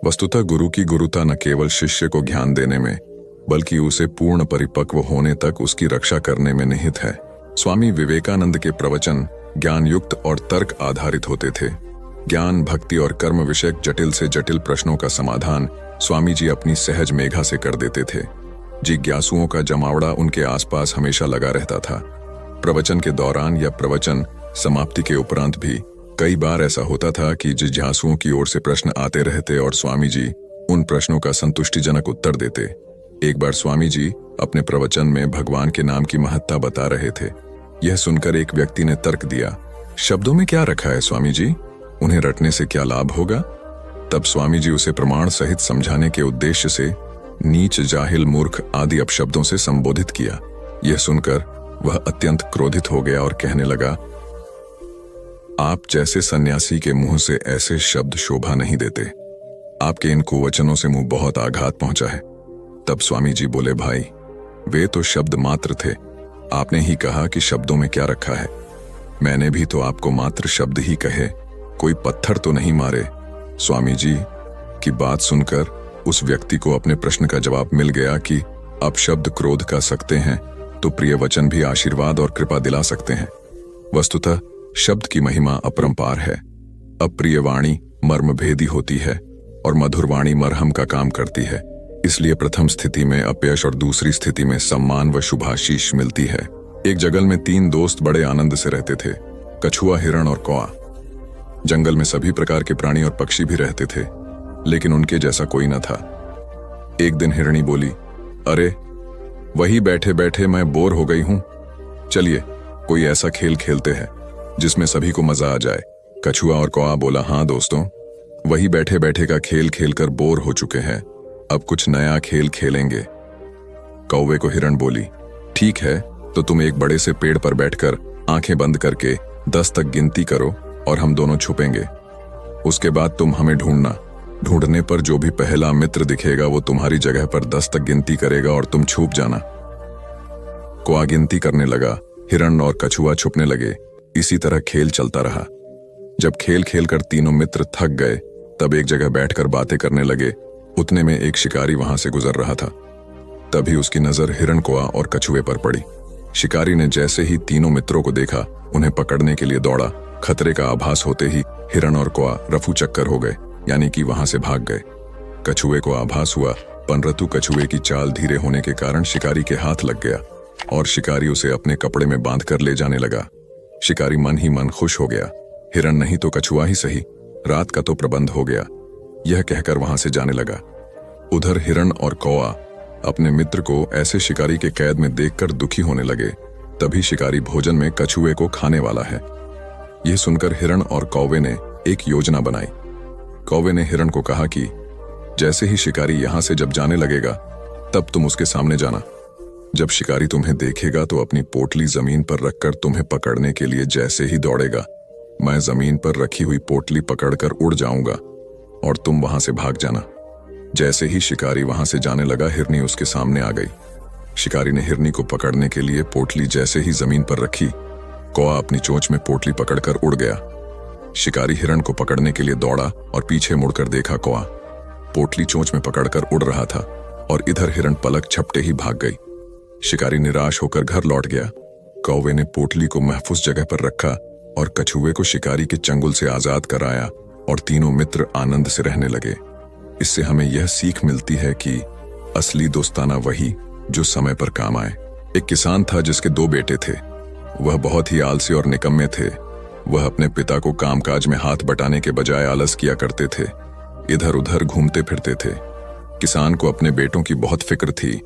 वस्तुतः गुरु की गुरुता न केवल शिष्य को ज्ञान देने में, बल्कि उसे पूर्ण परिपक्व होने तक उसकी रक्षा करने में निहित है। स्वामी विवेकानंद के प्रवचन ज्ञान युक्त और तर्क आधारित होते थे। ज्ञान, भक्ति और कर्म विषयक जटिल से जटिल प्रश्नों का समाधान स्वामी जी अपनी सहज मेघा से कर देते थे। जिज्ञासुओं का जमावड़ा उनके आसपास हमेशा लगा रहता था। प्रवचन के दौरान या प्रवचन समाप्ति के उपरांत भी कई बार ऐसा होता था कि जिज्ञासुओं की ओर से प्रश्न आते रहते और स्वामी जी उन प्रश्नों का संतुष्टिजनक उत्तर देते। एक बार स्वामी जी अपने प्रवचन में भगवान के नाम की महत्ता बता रहे थे। यह सुनकर एक व्यक्ति ने तर्क दिया, शब्दों में क्या रखा है स्वामी जी? उन्हें रटने से क्या लाभ होगा? तब स्वामी जी उसे प्रमाण सहित समझाने के उद्देश्य से नीच, जाहिल, मूर्ख आदि अपशब्दों से संबोधित किया। यह सुनकर वह अत्यंत क्रोधित हो गया और कहने लगा, आप जैसे सन्यासी के मुंह से ऐसे शब्द शोभा नहीं देते। आपके इन कुवचनों से मुंह बहुत आघात पहुंचा है। तब स्वामी जी बोले, भाई, वे तो शब्द मात्र थे। आपने ही कहा कि शब्दों में क्या रखा है। मैंने भी तो आपको मात्र शब्द ही कहे, कोई पत्थर तो नहीं मारे। स्वामी जी की बात सुनकर उस व्यक्ति को अपने प्रश्न का जवाब मिल गया कि अब शब्द क्रोध का सकते हैं तो प्रिय वचन भी आशीर्वाद और कृपा दिला सकते हैं। वस्तुतः शब्द की महिमा अपरंपार है। अप्रिय वाणी मर्म भेदी होती है और मधुर वाणी मरहम का काम करती है। इसलिए प्रथम स्थिति में अपयश और दूसरी स्थिति में सम्मान व शुभाशीष मिलती है। एक जंगल में 3 दोस्त बड़े आनंद से रहते थे, कछुआ, हिरण और कौआ। जंगल में सभी प्रकार के प्राणी और पक्षी भी रहते थे, लेकिन उनके जैसा कोई न था। एक दिन हिरणी बोली, अरे वही बैठे बैठे मैं बोर हो गई हूं, चलिए कोई ऐसा खेल खेलते हैं जिसमें सभी को मजा आ जाए। कछुआ और कौआ बोला, हाँ दोस्तों, वही बैठे बैठे का खेल खेलकर बोर हो चुके हैं, अब कुछ नया खेल खेलेंगे। कौवे को हिरण बोली, ठीक है, तो तुम एक बड़े से पेड़ पर बैठकर आंखें बंद करके 10 तक गिनती करो और हम दोनों छुपेंगे। उसके बाद तुम हमें ढूंढना। ढूंढने पर जो भी पहला मित्र दिखेगा वो तुम्हारी जगह पर 10 तक गिनती करेगा और तुम छुप जाना। कौवा गिनती करने लगा, हिरण और कछुआ छुपने लगे। इसी तरह खेल चलता रहा। जब खेल खेल कर तीनों मित्र थक गए तब एक जगह बैठकर बातें करने लगे। उतने में एक शिकारी वहां से गुजर रहा था। तभी उसकी नजर हिरण, कौवा और कछुए पर पड़ी। शिकारी ने जैसे ही तीनों मित्रों को देखा उन्हें पकड़ने के लिए दौड़ा। खतरे का आभास होते ही हिरण और कौवा रफू चक्कर हो गए, यानी कि वहां से भाग गए। कछुए को आभास हुआ, परंतु कछुए की चाल धीरे होने के कारण शिकारी के हाथ लग गया और शिकारी उसे अपने कपड़े में बांध कर ले जाने लगा। शिकारी मन ही मन खुश हो गया। हिरण नहीं तो कछुआ ही सही, रात का तो प्रबंध हो गया, यह कहकर वहां से जाने लगा। उधर हिरण और कौवा अपने मित्र को ऐसे शिकारी के कैद में देखकर दुखी होने लगे। तभी शिकारी भोजन में कछुए को खाने वाला है। यह सुनकर हिरण और कौवे ने एक योजना बनाई। कौवे ने हिरण को कहा कि जैसे ही शिकारी यहां से जब जाने लगेगा तब तुम उसके सामने जाना। जब शिकारी तुम्हें देखेगा तो अपनी पोटली जमीन पर रखकर तुम्हें पकड़ने के लिए जैसे ही दौड़ेगा, मैं जमीन पर रखी हुई पोटली पकड़कर उड़ जाऊंगा और तुम वहां से भाग जाना। जैसे ही शिकारी वहां से जाने लगा, हिरनी उसके सामने आ गई। शिकारी ने हिरनी को पकड़ने के लिए पोटली जैसे ही जमीन पर रखी, कौवा अपनी चोंच में पोटली पकड़कर उड़ गया। शिकारी हिरण को पकड़ने के लिए दौड़ा और पीछे मुड़कर देखा, कौवा पोटली चोंच में पकड़कर उड़ रहा था और इधर हिरण पलक झपटे ही भाग गई। शिकारी निराश होकर घर लौट गया। कौवे ने पोटली को महफूज जगह पर रखा और कछुए को शिकारी के चंगुल से आजाद कराया और तीनों मित्र आनंद से रहने लगे। इससे हमें यह सीख मिलती है कि असली दोस्ताना वही जो समय पर काम आए। एक किसान था जिसके 2 बेटे थे। वह बहुत ही आलसी और निकम्मे थे। वह अपने पिता को कामकाज में हाथ बटाने के बजाय आलस किया करते थे, इधर उधर घूमते फिरते थे। किसान को अपने बेटों की बहुत फिक्र थी।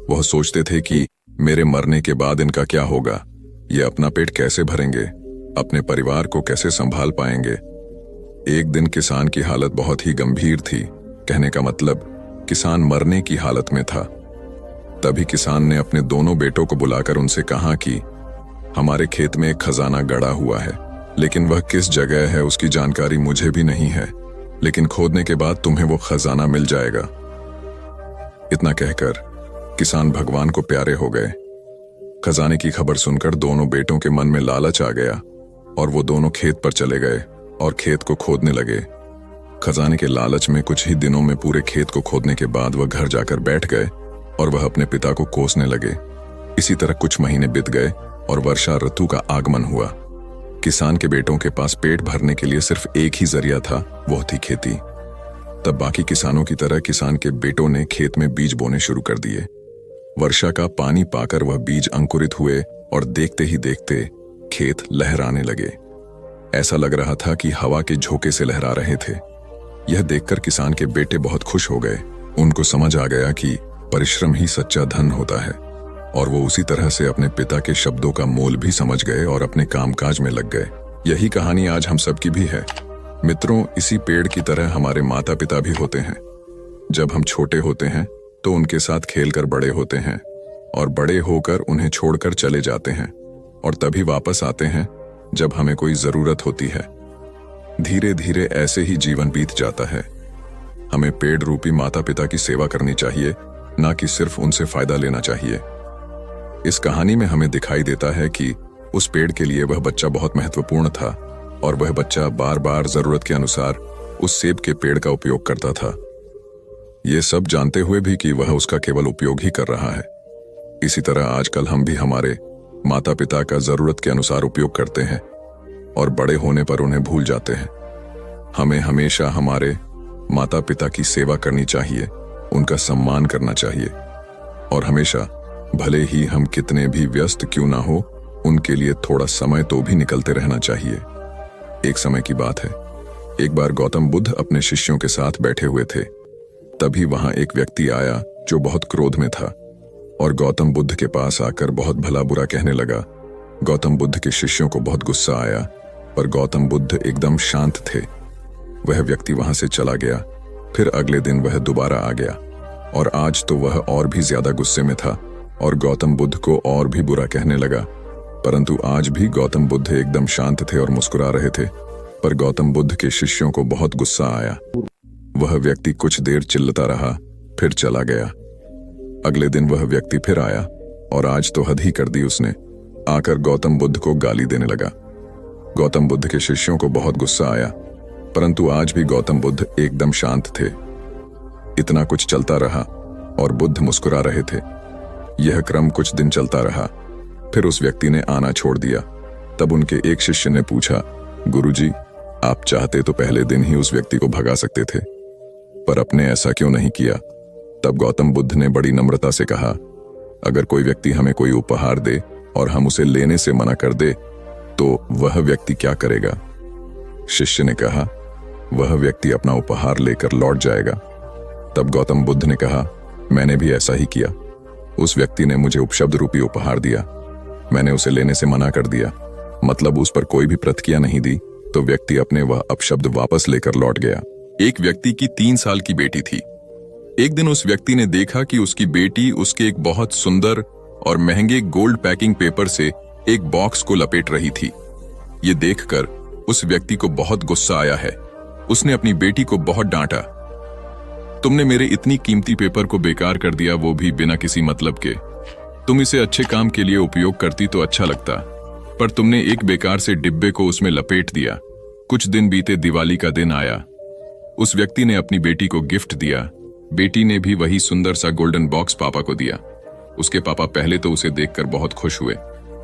वह सोचते थे कि मेरे मरने के बाद इनका क्या होगा, ये अपना पेट कैसे भरेंगे, अपने परिवार को कैसे संभाल पाएंगे। एक दिन किसान की हालत बहुत ही गंभीर थी, कहने का मतलब किसान मरने की हालत में था। तभी किसान ने अपने दोनों बेटों को बुलाकर उनसे कहा कि हमारे खेत में एक खजाना गड़ा हुआ है, लेकिन वह किस जगह है उसकी जानकारी मुझे भी नहीं है, लेकिन खोदने के बाद तुम्हें वो खजाना मिल जाएगा। इतना कहकर किसान भगवान को प्यारे हो गए। खजाने की खबर सुनकर दोनों बेटों के मन में लालच आ गया और वो दोनों खेत पर चले गए और खेत को खोदने लगे। खजाने के लालच में कुछ ही दिनों में पूरे खेत को खोदने के बाद वह घर जाकर बैठ गए और वह अपने पिता को कोसने लगे। इसी तरह कुछ महीने बीत गए और वर्षा ऋतु का आगमन हुआ। किसान के बेटों के पास पेट भरने के लिए सिर्फ एक ही जरिया था, वो थी खेती। तब बाकी किसानों की तरह किसान के बेटों ने खेत में बीज बोने शुरू कर दिए। वर्षा का पानी पाकर वह बीज अंकुरित हुए और देखते ही देखते खेत लहराने लगे। ऐसा लग रहा था कि हवा के झोंके से लहरा रहे थे। यह देखकर किसान के बेटे बहुत खुश हो गए। उनको समझ आ गया कि परिश्रम ही सच्चा धन होता है और वो उसी तरह से अपने पिता के शब्दों का मोल भी समझ गए और अपने कामकाज में लग गए। यही कहानी आज हम सबकी भी है। मित्रों, इसी पेड़ की तरह हमारे माता पिता भी होते हैं। जब हम छोटे होते हैं तो उनके साथ खेलकर बड़े होते हैं और बड़े होकर उन्हें छोड़कर चले जाते हैं और तभी वापस आते हैं जब हमें कोई जरूरत होती है। धीरे धीरे ऐसे ही जीवन बीत जाता है। हमें पेड़ रूपी माता पिता की सेवा करनी चाहिए, ना कि सिर्फ उनसे फायदा लेना चाहिए। इस कहानी में हमें दिखाई देता है कि उस पेड़ के लिए वह बच्चा बहुत महत्वपूर्ण था और वह बच्चा बार बार जरूरत के अनुसार उस सेब के पेड़ का उपयोग करता था, ये सब जानते हुए भी कि वह उसका केवल उपयोग ही कर रहा है। इसी तरह आजकल हम भी हमारे माता पिता का जरूरत के अनुसार उपयोग करते हैं और बड़े होने पर उन्हें भूल जाते हैं। हमें हमेशा हमारे माता पिता की सेवा करनी चाहिए, उनका सम्मान करना चाहिए और हमेशा, भले ही हम कितने भी व्यस्त क्यों ना हो, उनके लिए थोड़ा समय तो भी निकलते रहना चाहिए। एक समय की बात है, एक बार गौतम बुद्ध अपने शिष्यों के साथ बैठे हुए थे। तभी वहां एक व्यक्ति आया जो बहुत क्रोध में था और गौतम बुद्ध के पास आकर बहुत भला बुरा कहने लगा। गौतम बुद्ध के शिष्यों को बहुत गुस्सा आया, पर गौतम बुद्ध एकदम शांत थे। वह व्यक्ति वहां से चला गया। फिर अगले दिन वह दोबारा आ गया और आज तो वह और भी ज्यादा गुस्से में था और गौतम बुद्ध को और भी बुरा कहने लगा। परंतु आज भी गौतम बुद्ध एकदम शांत थे और मुस्कुरा रहे थे। पर गौतम बुद्ध के शिष्यों को बहुत गुस्सा आया। वह व्यक्ति कुछ देर चिल्लाता रहा, फिर चला गया। अगले दिन वह व्यक्ति फिर आया और आज तो हद ही कर दी उसने। आकर गौतम बुद्ध को गाली देने लगा। गौतम बुद्ध के शिष्यों को बहुत गुस्सा आया, परंतु आज भी गौतम बुद्ध एकदम शांत थे। इतना कुछ चलता रहा और बुद्ध मुस्कुरा रहे थे। यह क्रम कुछ दिन चलता रहा, फिर उस व्यक्ति ने आना छोड़ दिया। तब उनके एक शिष्य ने पूछा, गुरुजी, आप चाहते तो पहले दिन ही उस व्यक्ति को भगा सकते थे, पर आपने ऐसा क्यों नहीं किया? तब गौतम बुद्ध ने बड़ी नम्रता से कहा, अगर कोई व्यक्ति हमें कोई उपहार दे और हम उसे लेने से मना कर दे तो वह व्यक्ति क्या करेगा? शिष्य ने कहा, वह व्यक्ति अपना उपहार लेकर लौट जाएगा। तब गौतम बुद्ध ने कहा, मैंने भी ऐसा ही किया। उस व्यक्ति ने मुझे उपशब्द रूपी उपहार दिया, मैंने उसे लेने से मना कर दिया, मतलब उस पर कोई भी प्रतिक्रिया नहीं दी, तो व्यक्ति अपने वह अपशब्द वापस लेकर लौट गया। एक व्यक्ति की 3 साल की बेटी थी। एक दिन उस व्यक्ति ने देखा कि उसकी बेटी उसके एक बहुत सुंदर और महंगे गोल्ड पैकिंग पेपर से एक बॉक्स को लपेट रही थी। ये देखकर उस व्यक्ति को बहुत गुस्सा आया है। उसने अपनी बेटी को बहुत डांटा, तुमने मेरे इतनी कीमती पेपर को बेकार कर दिया, वो भी बिना किसी मतलब के। तुम इसे अच्छे काम के लिए उपयोग करती तो अच्छा लगता, पर तुमने एक बेकार से डिब्बे को उसमें लपेट दिया। कुछ दिन बीते, दिवाली का दिन आया। उस व्यक्ति ने अपनी बेटी को गिफ्ट दिया। बेटी ने भी वही सुंदर सा गोल्डन बॉक्स पापा को दिया। उसके पापा पहले तो उसे देखकर बहुत खुश हुए,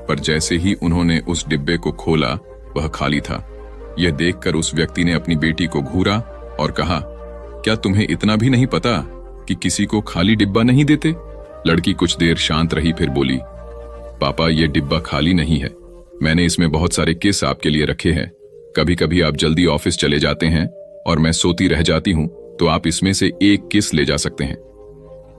पर जैसे ही उन्होंने उस डिब्बे को खोला वह खाली था। यह देखकर उस व्यक्ति ने अपनी बेटी को घूरा और कहा, क्या तुम्हें इतना भी नहीं पता कि किसी को खाली डिब्बा नहीं देते? लड़की कुछ देर शांत रही, फिर बोली, पापा, यह डिब्बा खाली नहीं है, मैंने इसमें बहुत सारे किस आपके लिए रखे हैं। कभी कभी आप जल्दी ऑफिस चले जाते हैं और मैं सोती रह जाती हूं, तो आप इसमें से एक किस ले जा सकते हैं।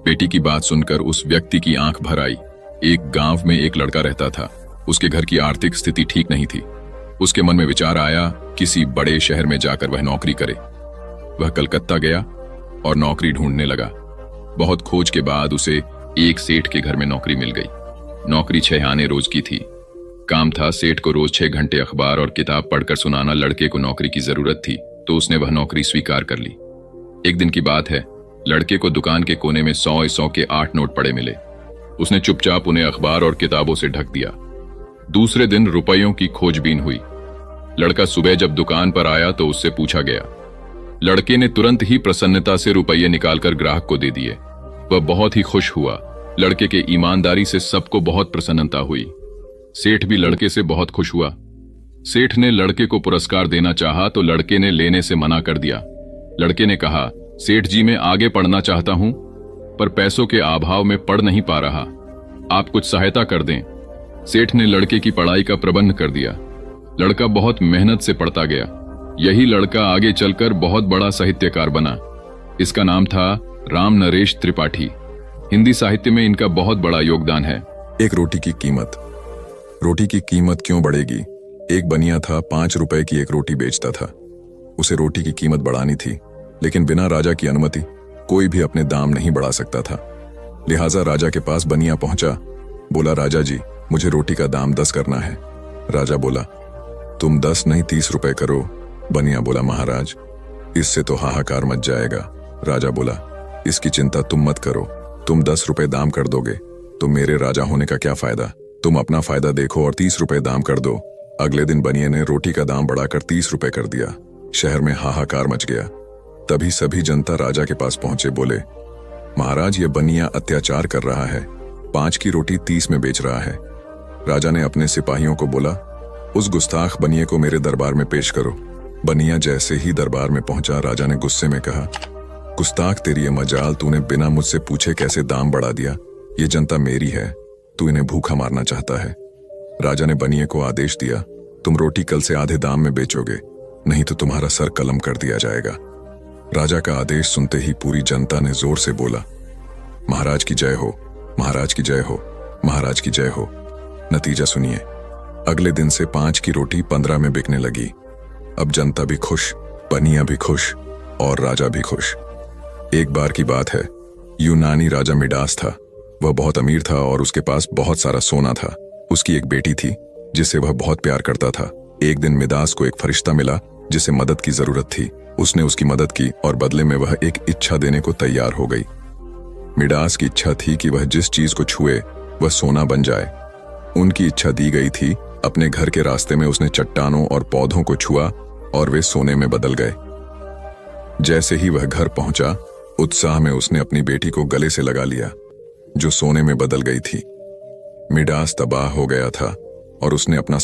बेटी की बात सुनकर उस व्यक्ति की आंख भर आई। एक गांव में एक लड़का रहता था। उसके घर की आर्थिक स्थिति ठीक नहीं थी। उसके मन में विचार आया, किसी बड़े शहर में जाकर वह नौकरी करे। वह कलकत्ता गया और नौकरी ढूंढने लगा। बहुत खोज के बाद उसे एक सेठ के घर में नौकरी मिल गई। नौकरी 6 आने रोज की थी। काम था सेठ को रोज 6 घंटे अखबार और किताब पढ़कर सुनाना। लड़के को नौकरी की जरूरत थी तो उसने वह नौकरी स्वीकार कर ली। एक दिन की बात है, लड़के को दुकान के कोने में 100 के 8 नोट पड़े मिले। उसने चुपचाप उन्हें अखबार और किताबों से ढक दिया। दूसरे दिन रुपयों की खोजबीन हुई। लड़का सुबह जब दुकान पर आया तो उससे पूछा गया। लड़के ने तुरंत ही प्रसन्नता से रुपये निकालकर ग्राहक को दे दिए। वह बहुत ही खुश हुआ। लड़के के ईमानदारी से सबको बहुत प्रसन्नता हुई। सेठ भी लड़के से बहुत खुश हुआ। सेठ ने लड़के को पुरस्कार देना चाहा तो लड़के ने लेने से मना कर दिया। लड़के ने कहा, सेठ जी, मैं आगे पढ़ना चाहता हूं, पर पैसों के अभाव में पढ़ नहीं पा रहा, आप कुछ सहायता कर दें। सेठ ने लड़के की पढ़ाई का प्रबंध कर दिया। लड़का बहुत मेहनत से पढ़ता गया। यही लड़का आगे चलकर बहुत बड़ा साहित्यकार बना। इसका नाम था राम नरेश त्रिपाठी। हिंदी साहित्य में इनका बहुत बड़ा योगदान है। एक रोटी की कीमत। रोटी की कीमत क्यों बढ़ेगी? एक बनिया था, 5 रुपए की एक रोटी बेचता था। उसे रोटी की कीमत बढ़ानी थी, लेकिन बिना राजा की अनुमति कोई भी अपने दाम नहीं बढ़ा सकता था। लिहाजा राजा के पास बनिया पहुंचा। बोला, राजा जी, मुझे रोटी का दाम 10 करना है। राजा बोला, तुम 10 नहीं 30 रुपए करो। बनिया बोला, महाराज, इससे तो हाहाकार मच जाएगा। राजा बोला, इसकी चिंता तुम मत करो, तुम 10 रुपए दाम कर दोगे तो मेरे राजा होने का क्या फायदा? तुम अपना फायदा देखो और 30 रुपए दाम कर दो। अगले दिन बनिए ने रोटी का दाम बढ़ाकर 30 रुपए कर दिया। शहर में हाहाकार मच गया। तभी सभी जनता राजा के पास पहुंचे। बोले, महाराज, ये बनिया अत्याचार कर रहा है, 5 की रोटी 30 में बेच रहा है। राजा ने अपने सिपाहियों को बोला, उस गुस्ताख बनिए को मेरे दरबार में पेश करो। बनिया जैसे ही दरबार में पहुंचा, राजा ने गुस्से में कहा, गुस्ताख, तेरी ये मजाल, तूने बिना मुझसे पूछे कैसे दाम बढ़ा दिया? ये जनता मेरी है, तू इन्हें भूखा मारना चाहता है। राजा ने बनिए को आदेश दिया, तुम रोटी कल से आधे दाम में बेचोगे, नहीं तो तुम्हारा सर कलम कर दिया जाएगा। राजा का आदेश सुनते ही पूरी जनता ने जोर से बोला, महाराज की जय हो, महाराज की जय हो, महाराज की जय हो। नतीजा सुनिए, अगले दिन से 5 की रोटी 15 में बिकने लगी। अब जनता भी खुश, बनिया भी खुश और राजा भी खुश। एक बार की बात है, यूनानी राजा मिडास था। वह बहुत अमीर था और उसके पास बहुत सारा सोना था। उसकी एक बेटी थी जिसे वह बहुत प्यार करता था। एक दिन मिडास को एक फरिश्ता मिला जिसे मदद की जरूरत थी। उसने उसकी मदद की और बदले में वह एक इच्छा देने को तैयार हो गई। मिडास की इच्छा थी कि वह जिस चीज को छुए वह सोना बन जाए। उनकी इच्छा दी गई थी। अपने घर के रास्ते में उसने चट्टानों और पौधों को छुआ और वे सोने में बदल गए। जैसे ही वह घर पहुंचा, उत्साह में उसने अपनी बेटी को गले से लगा लिया जो सोने में बदल गई थी। मिडास तबाह हो गया था और उसने अपना